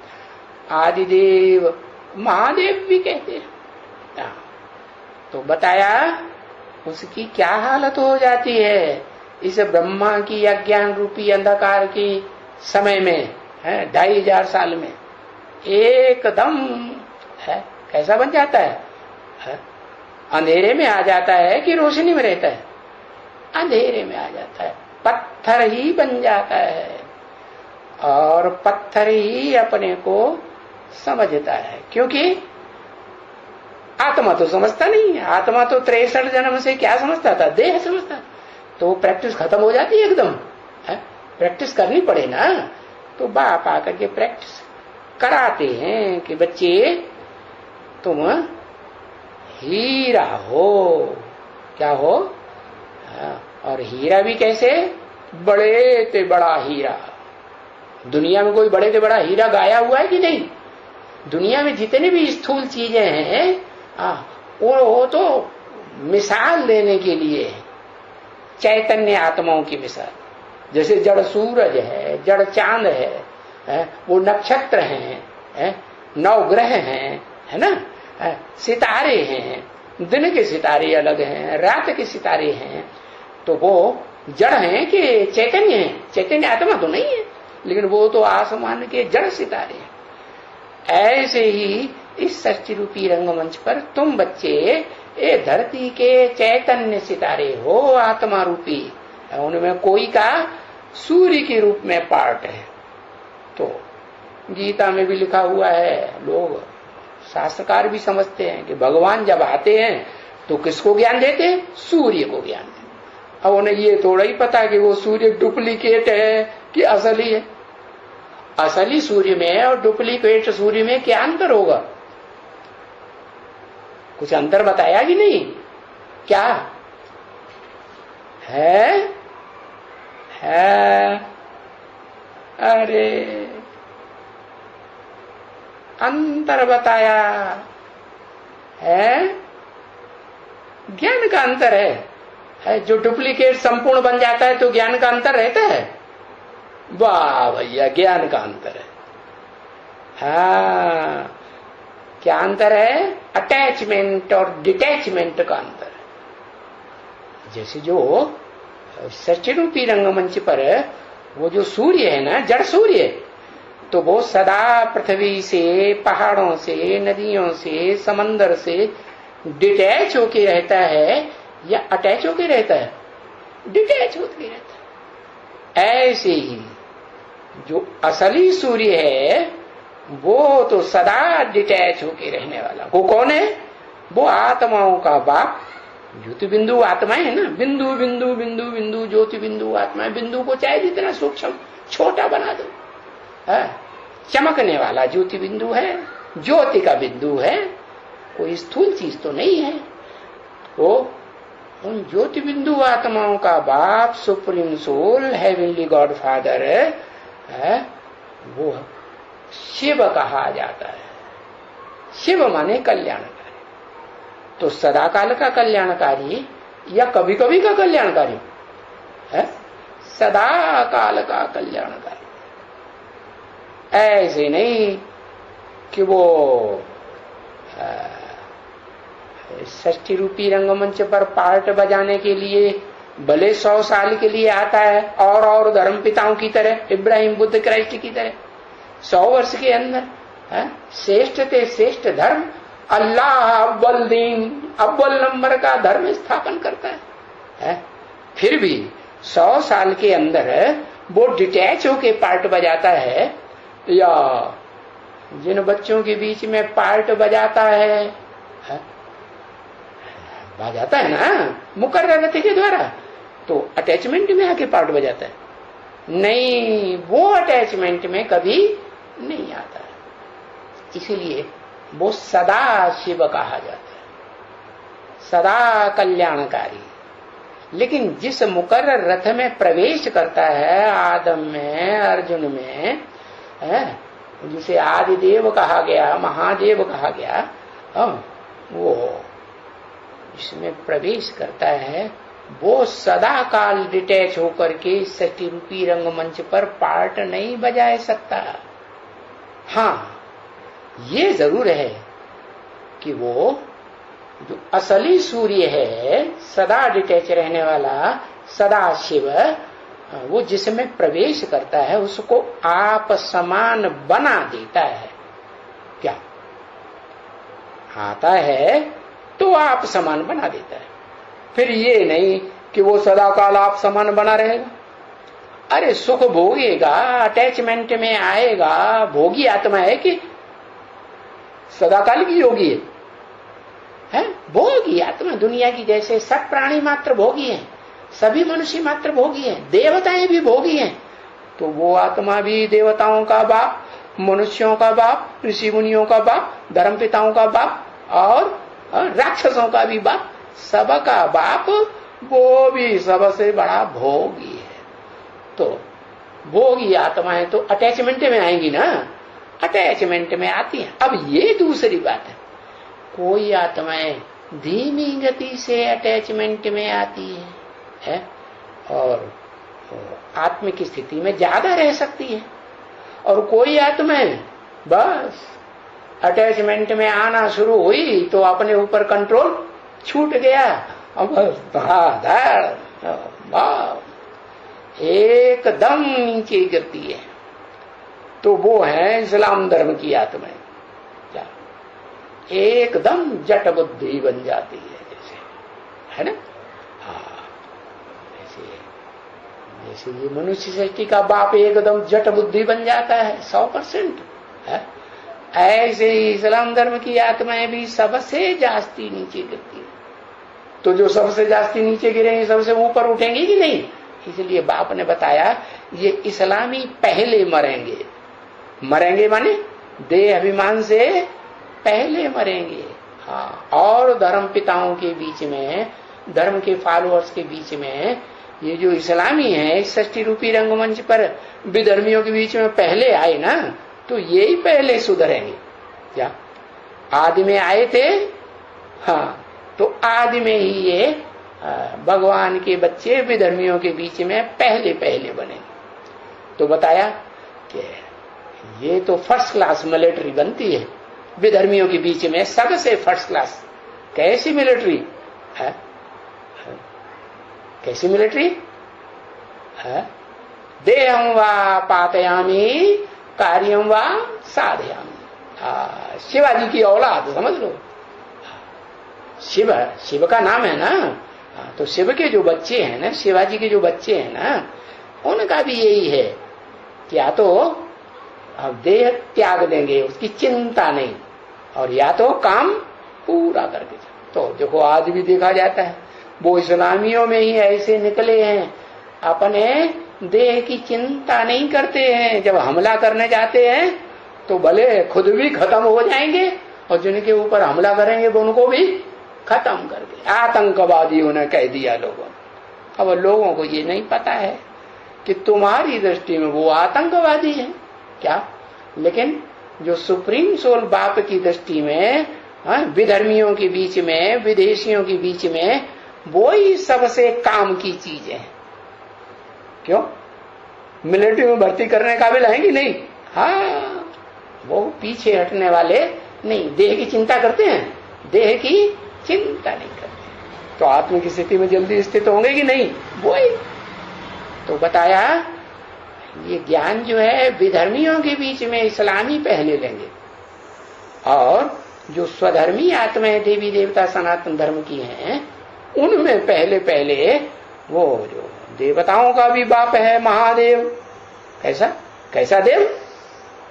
आदिदेव, महादेव भी कहते हैं। तो बताया उसकी क्या हालत हो जाती है इस ब्रह्मा की अज्ञान रूपी अंधकार की समय में, है 2500 साल में एकदम है कैसा बन जाता है? अंधेरे में आ जाता है कि रोशनी में रहता है? अंधेरे में आ जाता है, पत्थर ही बन जाता है और पत्थर ही अपने को समझता है। क्योंकि आत्मा तो समझता नहीं है, आत्मा तो 63 जन्म से क्या समझता था, देह समझता। तो प्रैक्टिस खत्म हो जाती है एकदम, है प्रैक्टिस करनी पड़े ना। तो बाप आकर के प्रैक्टिस कराते हैं कि बच्चे तुम हीरा हो। क्या हो? और हीरा भी कैसे? बड़े ते बड़ा हीरा। दुनिया में कोई बड़े से बड़ा हीरा गाया हुआ है कि नहीं? दुनिया में जितनी भी स्थूल चीजें हैं वो तो मिसाल देने के लिए चैतन्य आत्माओं की मिसाल। जैसे जड़ सूरज है, जड़ चांद है, वो नक्षत्र हैं, 9 ग्रह हैं, है ना, सितारे हैं, दिन के सितारे अलग हैं, रात के सितारे हैं। तो वो जड़ हैं कि चैतन्य है? चैतन्य आत्मा तो नहीं है, लेकिन वो तो आसमान के जड़ सितारे हैं। ऐसे ही इस सृष्टि रूपी रंगमंच पर तुम बच्चे ये धरती के चैतन्य सितारे हो, आत्मा रूपी। उनमें कोई का सूर्य के रूप में पार्ट है। तो गीता में भी लिखा हुआ है, लोग शास्त्रकार भी समझते हैं कि भगवान जब आते हैं तो किसको ज्ञान देते हैं? सूर्य को ज्ञान देते। अब उन्हें ये थोड़ा ही पता कि वो सूर्य डुप्लीकेट है कि असली है। असली सूर्य में और डुप्लीकेट सूर्य में क्या अंतर होगा? कुछ अंतर बताया कि नहीं? क्या है? अरे अंतर बताया है, ज्ञान का अंतर है। जो डुप्लीकेट संपूर्ण बन जाता है तो ज्ञान का अंतर रहता है। वाह भैया, ज्ञान का अंतर है। हाँ, क्या अंतर है? अटैचमेंट और डिटैचमेंट का अंतर है। जैसे जो सृष्टि रूपी रंगमंच पर वो जो सूर्य है ना, जड़ सूर्य, तो वो सदा पृथ्वी से, पहाड़ों से, नदियों से, समंदर से डिटैच होके रहता है या अटैच होके रहता है? डिटैच होके रहता है। ऐसे ही जो असली सूर्य है वो तो सदा डिटैच होके रहने वाला। वो कौन है? वो आत्माओं का बाप ज्योति बिंदु आत्मा है ना। बिंदु बिंदु बिंदु बिंदु ज्योति बिंदु आत्मा। बिंदु को चाहे जितना सूक्ष्म छोटा बना दो, चमकने वाला ज्योति बिंदु है, ज्योति का बिंदु है, कोई स्थूल चीज तो नहीं है। वो उन ज्योति बिंदु आत्माओं का बाप, supreme soul, heavenly God father है, वो शिव कहा जाता है। शिव माने कल्याणकारी। तो सदा काल का कल्याणकारी या कभी कभी का कल्याणकारी है? सदा काल का कल्याणकारी। ऐसे नहीं कि वो षष्ठी रूपी रंगमंच पर पार्ट बजाने के लिए भले 100 साल के लिए आता है, और धर्म पिताओं की तरह, इब्राहिम, बुद्ध, क्राइस्ट की तरह 100 वर्ष के अंदर श्रेष्ठ ते श्रेष्ठ धर्म, अल्लाह अव्वल दीन, अव्वल नंबर का धर्म स्थापन करता है। फिर भी 100 साल के अंदर वो डिटैच होके पार्ट बजाता है, या जिन बच्चों के बीच में पार्ट बजाता है, बजाता है ना मुकर्रर रति के द्वारा, तो अटैचमेंट में आके पार्ट बजाता है? नहीं, वो अटैचमेंट में कभी नहीं आता है। इसीलिए वो सदा शिव कहा जाता है, सदा कल्याणकारी। लेकिन जिस मुकर्रर रथ में प्रवेश करता है, आदम में, अर्जुन में, जिसे आदिदेव कहा गया, महादेव कहा गया, वो इसमें प्रवेश करता है, वो सदा काल डिटैच होकर के सृष्टि रूपी रंगमंच पर पार्ट नहीं बजा सकता। हाँ, ये जरूर है कि वो जो असली सूर्य है, सदा डिटैच रहने वाला सदा शिव, वो जिसमें प्रवेश करता है उसको आप समान बना देता है। क्या आता है तो आप समान बना देता है। फिर ये नहीं कि वो सदा काल आप समान बना रहेगा। अरे सुख भोगेगा, अटैचमेंट में आएगा, भोगी आत्मा है कि सदाकाल की योगी है? भोगी आत्मा दुनिया की, जैसे सब प्राणी मात्र भोगी हैं, सभी मनुष्य मात्र भोगी हैं, देवताएं भी भोगी हैं, तो वो आत्मा भी देवताओं का बाप, मनुष्यों का बाप, ऋषि मुनियों का बाप, धर्म पिताओं का बाप और राक्षसों का भी बाप, सबका बाप, वो भी सबसे बड़ा भोगी है। तो भोगी आत्माएं तो अटैचमेंट में आएंगी ना, अटैचमेंट में आती हैं। अब ये दूसरी बात है, कोई आत्माएं धीमी गति से अटैचमेंट में आती है और आत्म की स्थिति में ज्यादा रह सकती है, और कोई आत्माएं बस अटैचमेंट में आना शुरू हुई तो अपने ऊपर कंट्रोल छूट गया, अब धड़ाधड़ एकदम नीचे गिरती है। तो वो है इस्लाम धर्म की आत्माएं, क्या एकदम जट बुद्धि बन जाती है, जैसे है ना। हाँ, जैसे ये मनुष्य सृष्टि का बाप एकदम जट बुद्धि बन जाता है 100%, है ऐसे ही इस्लाम धर्म की आत्माएं भी सबसे जास्ती नीचे गिरती है। तो जो सबसे जास्ती नीचे गिरेंगे सबसे ऊपर उठेंगे कि नहीं? इसलिए बाप ने बताया ये इस्लामी पहले मरेंगे। मरेंगे माने देह अभिमान से पहले मरेंगे। हाँ, और धर्म पिताओं के बीच में, धर्म के फॉलोअर्स के बीच में ये जो इस्लामी है इस सृष्टि रूपी रंगमंच पर विधर्मियों के बीच में पहले आए ना, तो ये ही पहले सुधरेंगे। क्या आदि में आए थे? हाँ, तो आदि में ही ये भगवान के बच्चे विधर्मियों के बीच में पहले पहले बने। तो बताया कि ये तो फर्स्ट क्लास मिलिट्री बनती है विधर्मियों के बीच में, सबसे फर्स्ट क्लास। कैसी मिलिट्री है? कैसी मिलिट्री है? देहं वा पातयामी कार्यम वा साधयामी। शिवाजी की औलाद समझ लो। शिव का नाम है ना, तो शिव के जो बच्चे हैं ना, शिवाजी के जो बच्चे हैं ना, उनका भी यही है कि या तो अब देह त्याग देंगे, उसकी चिंता नहीं, और या तो काम पूरा करके। तो देखो आज भी देखा जाता है वो इस्लामियों में ही ऐसे निकले हैं, अपने देह की चिंता नहीं करते हैं। जब हमला करने जाते हैं तो भले खुद भी खत्म हो जाएंगे और जिनके ऊपर हमला करेंगे वो उनको भी खत्म कर दे। आतंकवादियों ने कह दिया लोगों ने। अब लोगों को ये नहीं पता है कि तुम्हारी दृष्टि में वो आतंकवादी है क्या, लेकिन जो सुप्रीम सोल बाप की दृष्टि में विधर्मियों के बीच में, विदेशियों के बीच में वो ही सबसे काम की चीज है। क्यों? मिलिट्री में भर्ती करने काबिल है कि नहीं? हाँ, वो पीछे हटने वाले नहीं, देह की चिंता करते हैं, देह की चिंता नहीं करते। तो आत्म की स्थिति में जल्दी स्थित होंगे कि नहीं? वो ही तो बताया। ये ज्ञान जो है विधर्मियों के बीच में इस्लामी पहले लेंगे, और जो स्वधर्मी आत्माएं देवी देवता सनातन धर्म की हैं, उनमें पहले पहले वो जो देवताओं का भी बाप है महादेव। कैसा कैसा देव?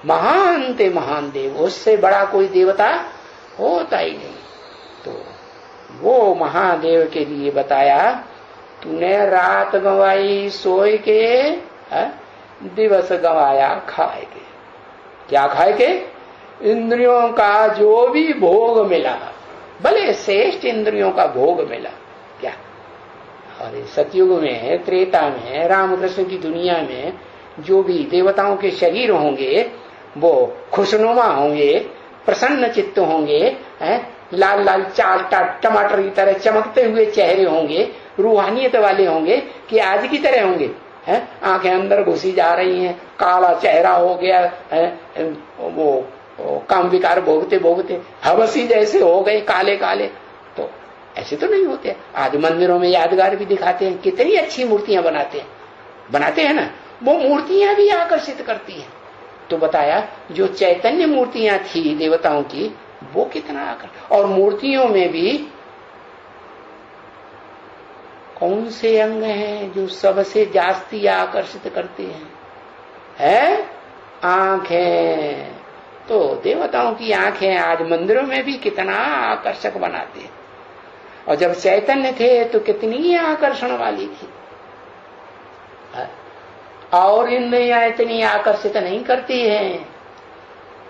महान ते महान देव, उससे बड़ा कोई देवता होता ही नहीं। तो वो महादेव के लिए बताया, तूने रात गंवाई सोए के, दिवस गंवाया खाए के। क्या खाए के? इंद्रियों का जो भी भोग मिला, भले श्रेष्ठ इंद्रियों का भोग मिला। क्या? और सतयुग में, त्रेता में, रामकृष्ण की दुनिया में जो भी देवताओं के शरीर होंगे वो खुशनुमा होंगे, प्रसन्न चित्त होंगे, लाल लाल चाल टमाटर की तरह चमकते हुए चेहरे होंगे, रूहानियत वाले होंगे कि आज की तरह होंगे। आंखें अंदर घुसी जा रही हैं, काला चेहरा हो गया है, वो काम विकार भोगते भोगते हवसी जैसे हो गए काले काले। तो ऐसे तो नहीं होते। आज मंदिरों में यादगार भी दिखाते हैं, कितनी अच्छी मूर्तियां बनाते हैं ना, वो मूर्तियां भी आकर्षित करती हैं। तो बताया जो चैतन्य मूर्तियां थी देवताओं की, वो कितना आकर्षित। और मूर्तियों में भी कौन से अंग हैं जो सबसे जास्ती आकर्षित करते हैं? आंखें। तो देवताओं की आंखें आज मंदिरों में भी कितना आकर्षक बनाते हैं। और जब चैतन्य थे तो कितनी आकर्षण वाली थी। और इंद्रियां इतनी आकर्षित नहीं करती हैं,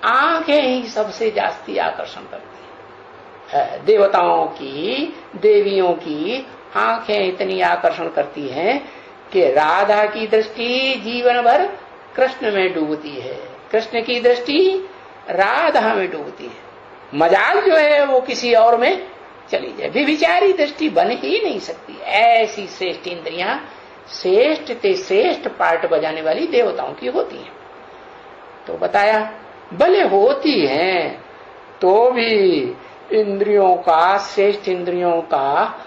आंखें ही सबसे जास्ती आकर्षण करती है। देवताओं की, देवियों की आंखें इतनी आकर्षण करती हैं कि राधा की दृष्टि जीवन भर कृष्ण में डूबती है, कृष्ण की दृष्टि राधा में डूबती है। मजाल जो है वो किसी और में चली जाए, व्यभिचारी दृष्टि बन ही नहीं सकती। ऐसी श्रेष्ठ इंद्रियां श्रेष्ठ ते श्रेष्ठ पार्ट बजाने वाली देवताओं की होती हैं। तो बताया भले होती हैं तो भी इंद्रियों का, श्रेष्ठ इंद्रियों का,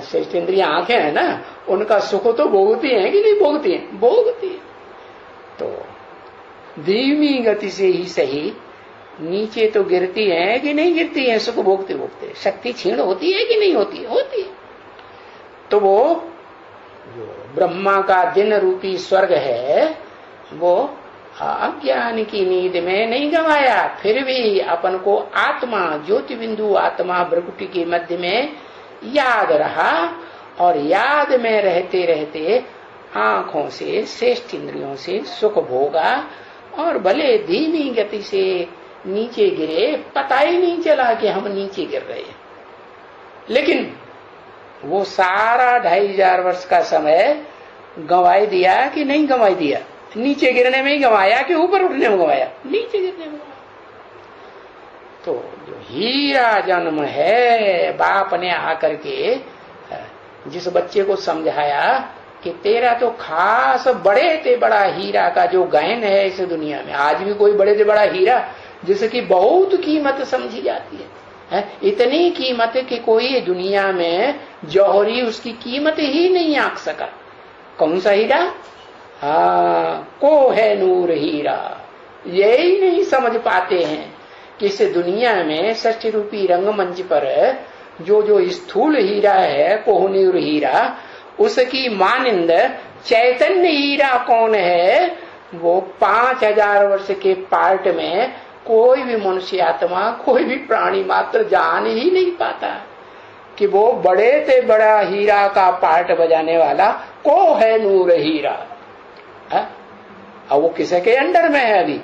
श्रेष्ठ इंद्रियां आंखें है ना, उनका सुख तो भोगती हैं कि नहीं भोगती हैं? भोगती है। तो धीमी गति से ही सही नीचे तो गिरती हैं कि नहीं गिरती हैं? सुख भोगते भोगते शक्ति क्षीण होती है कि नहीं होती? होती है। तो वो जो ब्रह्मा का दिन रूपी स्वर्ग है, वो अज्ञान की नींद में नहीं गंवाया, फिर भी अपन को आत्मा, ज्योति बिंदु आत्मा भ्रकुटी के मध्य में याद रहा। और याद में रहते रहते आंखों से, श्रेष्ठ इंद्रियों से सुख भोगा। और भले धीमी गति से नीचे गिरे, पता ही नहीं चला कि हम नीचे गिर रहे हैं। लेकिन वो सारा 2500 वर्ष का समय गंवाई दिया कि नहीं गंवाई दिया? नीचे गिरने में ही गंवाया कि ऊपर उठने में गंवाया? नीचे गिरने में गंवाया। तो जो हीरा जन्म है, बाप ने आकर के जिस बच्चे को समझाया कि तेरा तो खास बड़े से बड़ा हीरा का जो गहन है इस दुनिया में, आज भी कोई बड़े से बड़ा हीरा जिसकी बहुत कीमत समझी जाती है, इतनी कीमत कि कोई दुनिया में जौहरी उसकी कीमत ही नहीं आंक सका। कौन सा हीरा? को है नूर हीरा। यही नहीं समझ पाते हैं कि इस दुनिया में षष्ठी रूपी रंगमंच पर जो जो स्थूल हीरा है, कोहनूर हीरा, उसकी मानिंद चैतन्य हीरा कौन है? वो 5000 वर्ष के पार्ट में कोई भी मनुष्य आत्मा, कोई भी प्राणी मात्र जान ही नहीं पाता कि वो बड़े से बड़ा हीरा का पार्ट बजाने वाला को है नूर हीरा। अब वो किसी के अंडर में है अभी?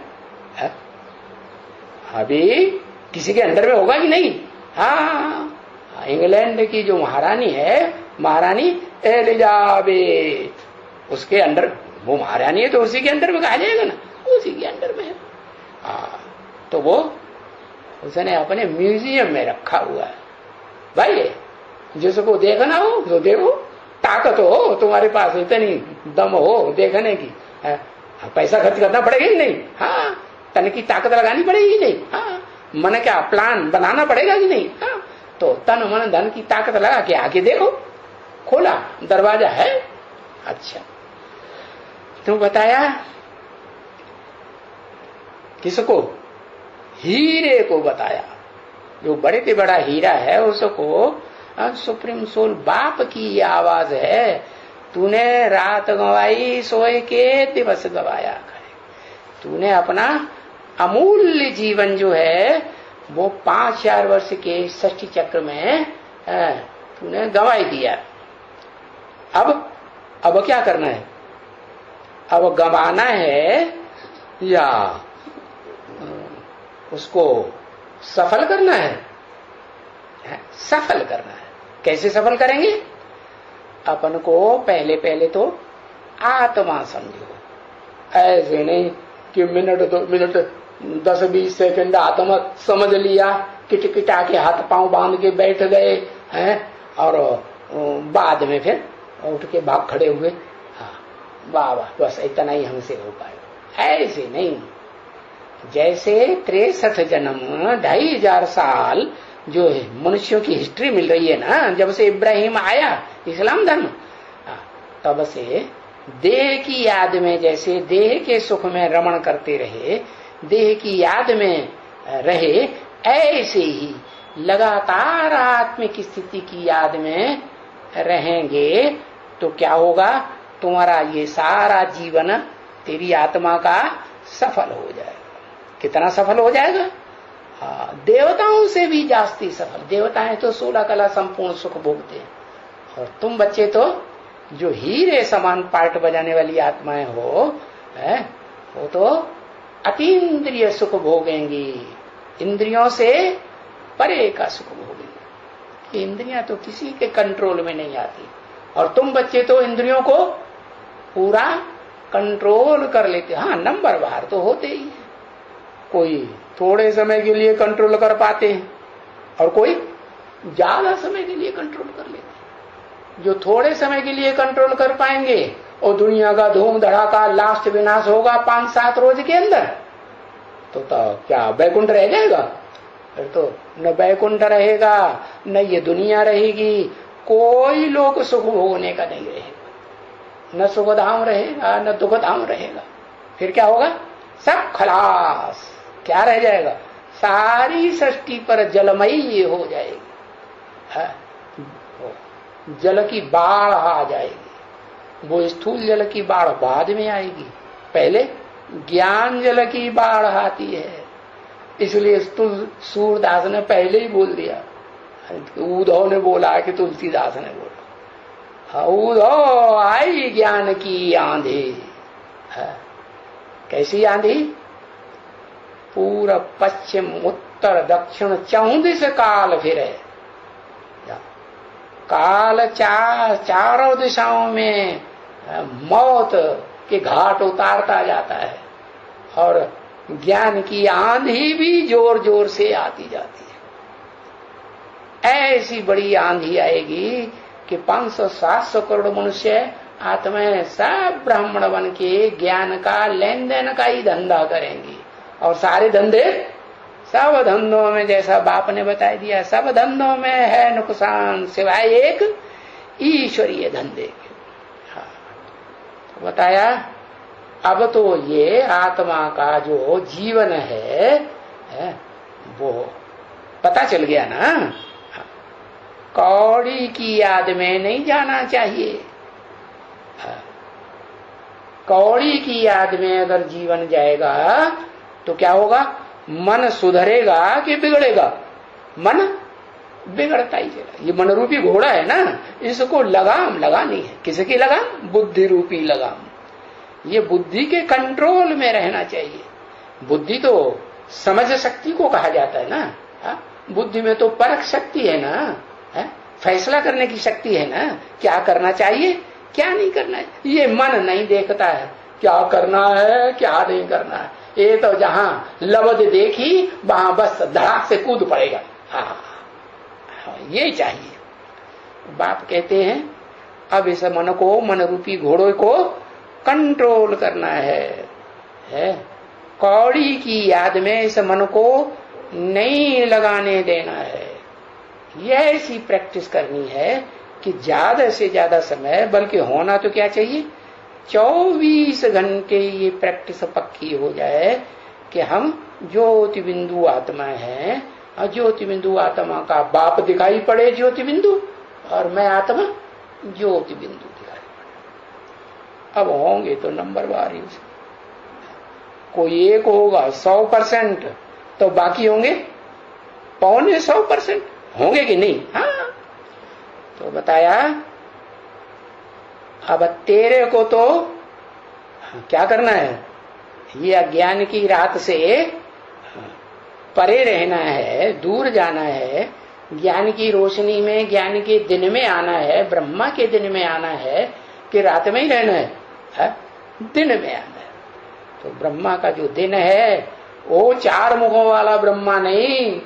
अभी किसी के अंडर में होगा कि नहीं? हाँ, इंग्लैंड की जो महारानी है, महारानी एलिजाबेथ, उसके अंडर वो महारानी है तो उसी के अंडर में कहा जाएगा ना, उसी के अंडर में है। तो वो उसने अपने म्यूजियम में रखा हुआ है। भाई जिसको देखना हो तो देखो, ताकत हो तुम्हारे पास, इतनी दम हो देखने की, पैसा खर्च करना पड़ेगा ही नहीं। हाँ, तन की ताकत लगानी पड़ेगी नहीं। हाँ, मन का प्लान बनाना पड़ेगा कि नहीं? हाँ, तो तन मन धन की ताकत लगा के आके देखो, खोला दरवाजा है। अच्छा, तो बताया किसको? हीरे को बताया, जो बड़े से बड़ा हीरा है उसको, सुप्रीम सोल बाप की ये आवाज है, तूने रात गंवाई सोए के दिवस गवाया करे। तूने अपना अमूल्य जीवन जो है वो 5000 वर्ष के षष्ठी चक्र में तूने गंवाई दिया। अब क्या करना है? अब गंवाना है या उसको सफल करना है? सफल करना है। कैसे सफल करेंगे? अपन को पहले तो आत्मा समझो। ऐसे नहीं कि मिनट 10-20 सेकंड आत्मा समझ लिया, किटकिटा के हाथ पांव बांध के बैठ गए हैं और बाद में फिर उठ के भाग खड़े हुए। हाँ वाह वाह, बस इतना ही हमसे हो पाएगा। ऐसे नहीं। जैसे 63 जन्म 2500 साल जो है मनुष्यों की हिस्ट्री मिल रही है ना, जब से इब्राहिम आया इस्लाम धर्म, तब से देह की याद में, जैसे देह के सुख में रमण करते रहे, देह की याद में रहे, ऐसे ही लगातार आत्मिक स्थिति की याद में रहेंगे तो क्या होगा? तुम्हारा ये सारा जीवन तेरी आत्मा का सफल हो जाएगा। कितना सफल हो जाएगा? देवताओं से भी जास्ती सफल। देवताएं तो 16 कला संपूर्ण सुख भोगते हैं, और तुम बच्चे तो जो हीरे समान पार्ट बजाने वाली आत्माएं हो, वो तो अतीन्द्रिय सुख भोगेंगी, इंद्रियों से परे का सुख भोगेंगी। इंद्रियां तो किसी के कंट्रोल में नहीं आती, और तुम बच्चे तो इंद्रियों को पूरा कंट्रोल कर लेते। हाँ, नंबर बार तो होते ही है। कोई थोड़े समय के लिए कंट्रोल कर पाते हैं और कोई ज्यादा समय के लिए कंट्रोल कर लेते हैं। जो थोड़े समय के लिए कंट्रोल कर पाएंगे और दुनिया का धूम धड़ाका लास्ट विनाश होगा 5-7 रोज के अंदर, तो क्या बैकुंठ रह जाएगा? फिर तो न बैकुंठ रहेगा, न ये दुनिया रहेगी, कोई लोग सुख भोगने का नहीं रहेगा, न सुखधाम रहेगा न दुखधाम रहेगा। फिर क्या होगा? सब खलास। क्या रह जाएगा? सारी सृष्टि पर जलमयी हो जाएगी। जल की बाढ़ आ जाएगी। वो स्थूल जल की बाढ़ बाद में आएगी, पहले ज्ञान जल की बाढ़ आती है। इसलिए सूरदास ने पहले ही बोल दिया, उद्धव ने बोला कि तुलसीदास ने बोला, उद्धव आई ज्ञान की आंधी। कैसी आंधी? पूरा पश्चिम उत्तर दक्षिण 34 काल फिरे। काल चारों दिशाओं में मौत के घाट उतारता जाता है, और ज्ञान की आंधी भी जोर जोर से आती जाती है। ऐसी बड़ी आंधी आएगी कि 500-700 करोड़ मनुष्य आत्माएं सब ब्राह्मण बन के ज्ञान का लेन देन का ही धंधा करेंगी, और सारे धंधे, सब धंधों में जैसा बाप ने बता दिया, सब धंधों में है नुकसान सिवाय एक ईश्वरीय धंधे के। हाँ, तो बताया। अब तो ये आत्मा का जो जीवन है वो पता चल गया ना। हाँ, कौड़ी की याद में नहीं जाना चाहिए। हाँ, कौड़ी की याद में अगर जीवन जाएगा तो क्या होगा? मन सुधरेगा कि बिगड़ेगा? मन बिगड़ता ही चला। ये मन रूपी घोड़ा है ना, इसको लगाम लगानी है। किसकी लगाम? बुद्धि रूपी लगाम। ये बुद्धि के कंट्रोल में रहना चाहिए। बुद्धि तो समझ शक्ति को कहा जाता है ना। हा? बुद्धि में तो परख शक्ति है ना, है? फैसला करने की शक्ति है ना, क्या करना चाहिए क्या नहीं करना है। ये मन नहीं देखता है क्या करना है क्या नहीं करना है। ये तो जहां लबद देखी वहां बस धड़ाक से कूद पड़ेगा। हाँ, ये चाहिए। बाप कहते हैं अब इस मन को, मन रूपी घोड़ों को कंट्रोल करना है। कौड़ी की याद में इस मन को नहीं लगाने देना है। यह ऐसी प्रैक्टिस करनी है कि ज्यादा से ज्यादा समय, बल्कि होना तो क्या चाहिए, 24 घंटे ये प्रैक्टिस पक्की हो जाए कि हम ज्योति बिंदु आत्मा है, और ज्योति बिंदु आत्मा का बाप दिखाई पड़े ज्योति बिंदु, और मैं आत्मा ज्योति बिंदु दिखाई पड़े। अब होंगे तो नंबर वार यूज, कोई एक होगा 100%, तो बाकी होंगे 100% होंगे कि नहीं? हाँ, तो बताया अब तेरे को तो क्या करना है, ये अज्ञान की रात से परे रहना है, दूर जाना है, ज्ञान की रोशनी में, ज्ञान के दिन में आना है, ब्रह्मा के दिन में आना है कि रात में ही रहना है? दिन में आना है। तो ब्रह्मा का जो दिन है वो 4 मुखों वाला ब्रह्मा नहीं,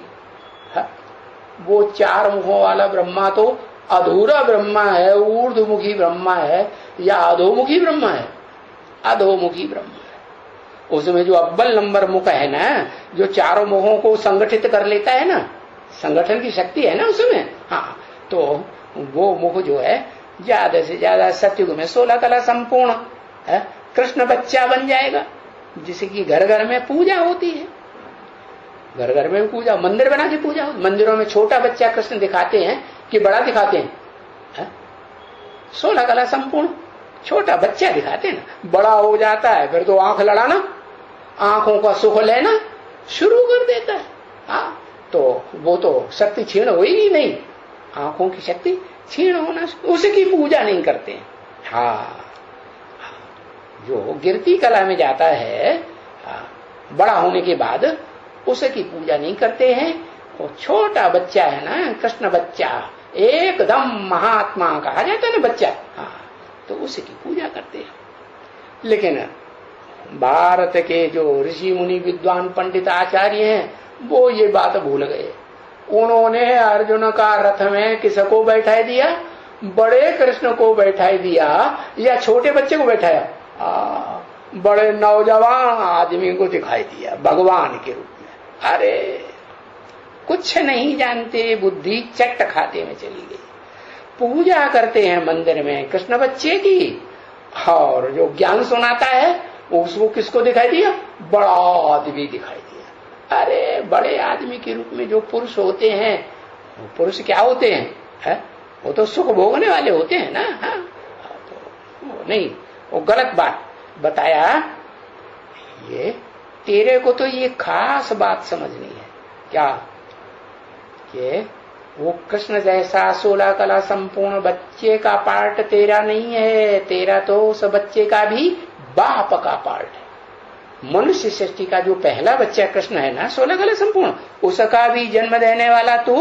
वो 4 मुखों वाला ब्रह्मा तो अधूरा ब्रह्मा है, ऊर्ध्वमुखी ब्रह्मा है, या अधोमुखी ब्रह्मा है? अधोमुखी ब्रह्मा है। उसमें जो अव्वल नंबर मुख है ना, जो 4 मुखों को संगठित कर लेता है ना, संगठन की शक्ति है ना उसमें, हाँ, तो वो मुख जो है ज्यादा से ज्यादा सतयुग में 16 कला संपूर्ण है, कृष्ण बच्चा बन जाएगा, जिसकी घर घर में पूजा होती है। घर घर में पूजा, मंदिर बना के पूजा होती, मंदिरों में छोटा बच्चा कृष्ण दिखाते हैं कि बड़ा दिखाते हैं? 16 कला संपूर्ण छोटा बच्चा दिखाते हैं ना। बड़ा हो जाता है फिर तो आंख लड़ाना, आंखों का सुख लेना शुरू कर देता है। हाँ, तो वो तो शक्ति क्षीण होगी नहीं, आंखों की शक्ति क्षीण होना, उसकी पूजा नहीं करते हैं। हाँ, जो गिरती कला में जाता है, बड़ा होने के बाद उसकी पूजा नहीं करते हैं। वो छोटा बच्चा है ना, कृष्ण बच्चा, एकदम महात्मा कहा जाता है ना बच्चा, हाँ, तो उसकी पूजा करते हैं। लेकिन भारत के जो ऋषि मुनि विद्वान पंडित आचार्य हैं, वो ये बात भूल गए। उन्होंने अर्जुन का रथ में किसको बैठाई दिया? बड़े कृष्ण को बैठाई दिया या छोटे बच्चे को बैठाया? बड़े नौजवान आदमी को दिखाई दिया भगवान के रूप में। अरे कुछ नहीं जानते, बुद्धि चट खाते में चली गई। पूजा करते हैं मंदिर में कृष्ण बच्चे की, और जो ज्ञान सुनाता है उसको किसको दिखाई दिया? बड़ा आदमी दिखाई दिया। अरे बड़े आदमी के रूप में जो पुरुष होते हैं, वो पुरुष क्या होते हैं? है? वो तो सुख भोगने वाले होते हैं ना। हाँ? तो वो नहीं, वो गलत बात बताया। ये तेरे को तो ये खास बात समझनी है क्या, कि वो कृष्ण जैसा 16 कला संपूर्ण बच्चे का पार्ट तेरा नहीं है, तेरा तो उस बच्चे का भी बाप का पार्ट है। मनुष्य सृष्टि का जो पहला बच्चा कृष्ण है ना, 16 कला संपूर्ण, उसका भी जन्म देने वाला तू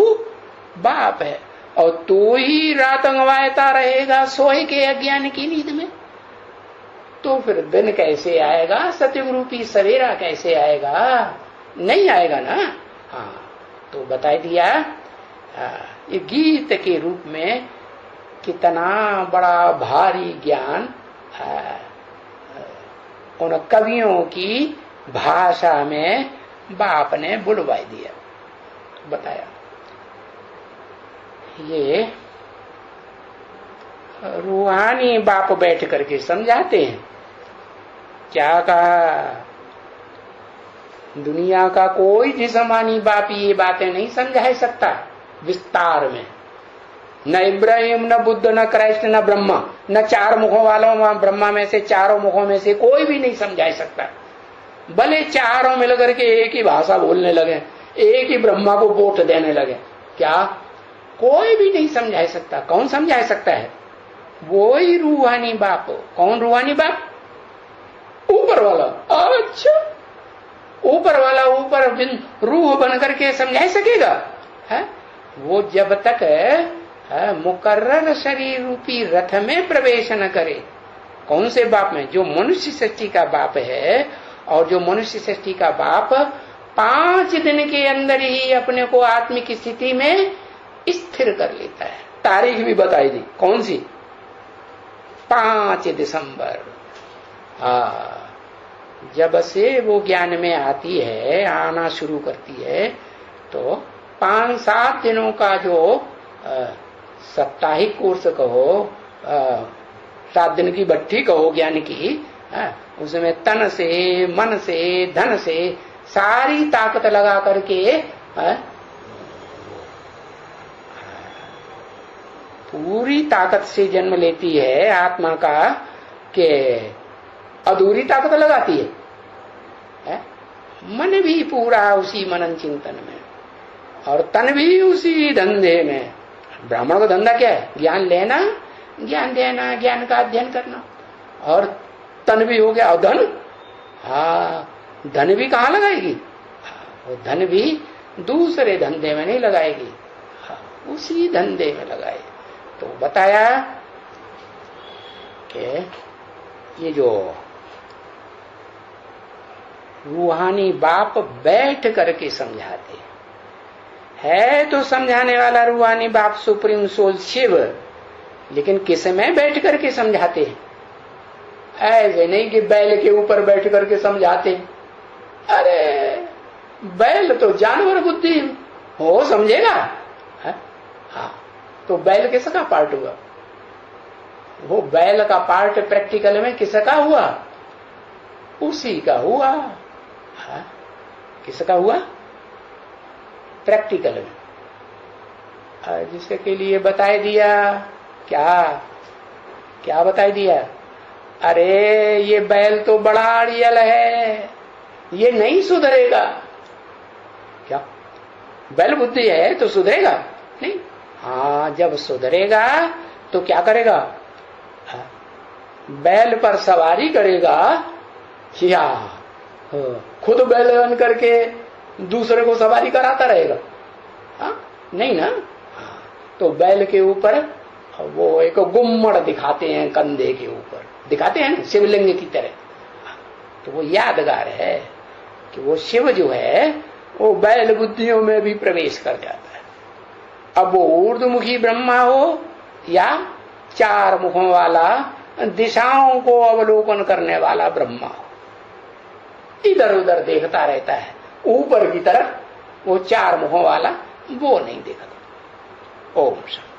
बाप है, और तू ही रात अंगवायता रहेगा सोए के अज्ञान की नींद में। तो फिर दिन कैसे आएगा? सतयुग रूपी सवेरा कैसे आएगा? नहीं आएगा ना। हाँ, तो बता दिया ये गीत के रूप में कितना बड़ा भारी ज्ञान उन कवियों की भाषा में बाप ने बुलवाई दिया, बताया। ये रूहानी बाप बैठ करके समझाते हैं। क्या कहा? दुनिया का कोई जिस्मानी बाप ये बातें नहीं समझा सकता विस्तार में। न इब्राहिम, न बुद्ध, न क्राइस्ट, न ब्रह्मा, न 4 मुखों वालों ब्रह्मा में से, 4 मुखों में से कोई भी नहीं समझा सकता। भले चारों मिलकर के एक ही भाषा बोलने लगे, एक ही ब्रह्मा को वोट देने लगे, क्या कोई भी नहीं समझा सकता। कौन समझा सकता है? वो ही रूहानी बाप। कौन रूहानी बाप? ऊपर वाला। अच्छा, ऊपर वाला ऊपर रूह बन करके समझा सकेगा? है? वो जब तक मुकर्रर शरीर रूपी रथ में प्रवेश न करे। कौन से बाप में? जो मनुष्य सृष्टि का बाप है, और जो मनुष्य सृष्टि का बाप 5 दिन के अंदर ही अपने को आत्मिक स्थिति में स्थिर कर लेता है। तारीख भी बताई दी, कौन सी? 5 दिसंबर। जब से वो ज्ञान में आती है, आना शुरू करती है, तो 5-7 दिनों का जो साप्ताहिक कोर्स कहो, 7 दिन की भट्ठी कहो ज्ञान की, उसमें तन से, मन से, धन से सारी ताकत लगा करके पूरी ताकत से जन्म लेती है आत्मा का कि अधूरी ताकत लगाती है? मन भी पूरा उसी मनन चिंतन में और तन भी उसी धंधे में। ब्राह्मण का धंधा क्या है? ज्ञान लेना, ज्ञान देना, ज्ञान का अध्ययन करना। और तन भी हो गया। और धन, हाँ, धन भी कहाँ लगाएगी? वो धन भी दूसरे धंधे में नहीं लगाएगी, उसी धंधे में लगाएगी। तो बताया कि ये जो रूहानी बाप बैठ करके समझाते है, तो समझाने वाला रूहानी बाप सुप्रीम सोल शिव, लेकिन किस में बैठ करके समझाते हैं? ऐसे नहीं कि बैल के ऊपर बैठ करके समझाते। अरे बैल तो जानवर बुद्धि हो, समझेगा? हाँ, तो बैल किसका पार्ट हुआ? वो बैल का पार्ट प्रैक्टिकल में किसका हुआ? उसी का हुआ। हाँ, किसका हुआ? प्रैक्टिकल में। जिसके लिए बताए दिया क्या? क्या बताए दिया? अरे ये बैल तो बड़ा अड़ियल है, ये नहीं सुधरेगा। क्या बैल बुद्धि है तो सुधरेगा नहीं? हाँ, जब सुधरेगा तो क्या करेगा? बैल पर सवारी करेगा या खुद बैल बन करके दूसरे को सवारी कराता रहेगा? नहीं ना। तो बैल के ऊपर वो एक गुम्मड़ दिखाते हैं, कंधे के ऊपर दिखाते हैं ना, शिवलिंग की तरह। तो वो यादगार है कि वो शिव जो है वो बैल बुद्धियों में भी प्रवेश कर जाता है। अब वो ऊर्ध्वमुखी ब्रह्मा हो या चार मुखों वाला दिशाओं को अवलोकन करने वाला ब्रह्मा हो, इधर उधर देखता रहता है। ऊपर की तरफ वो चार मुखों वाला वो नहीं देखता। ओम शांति।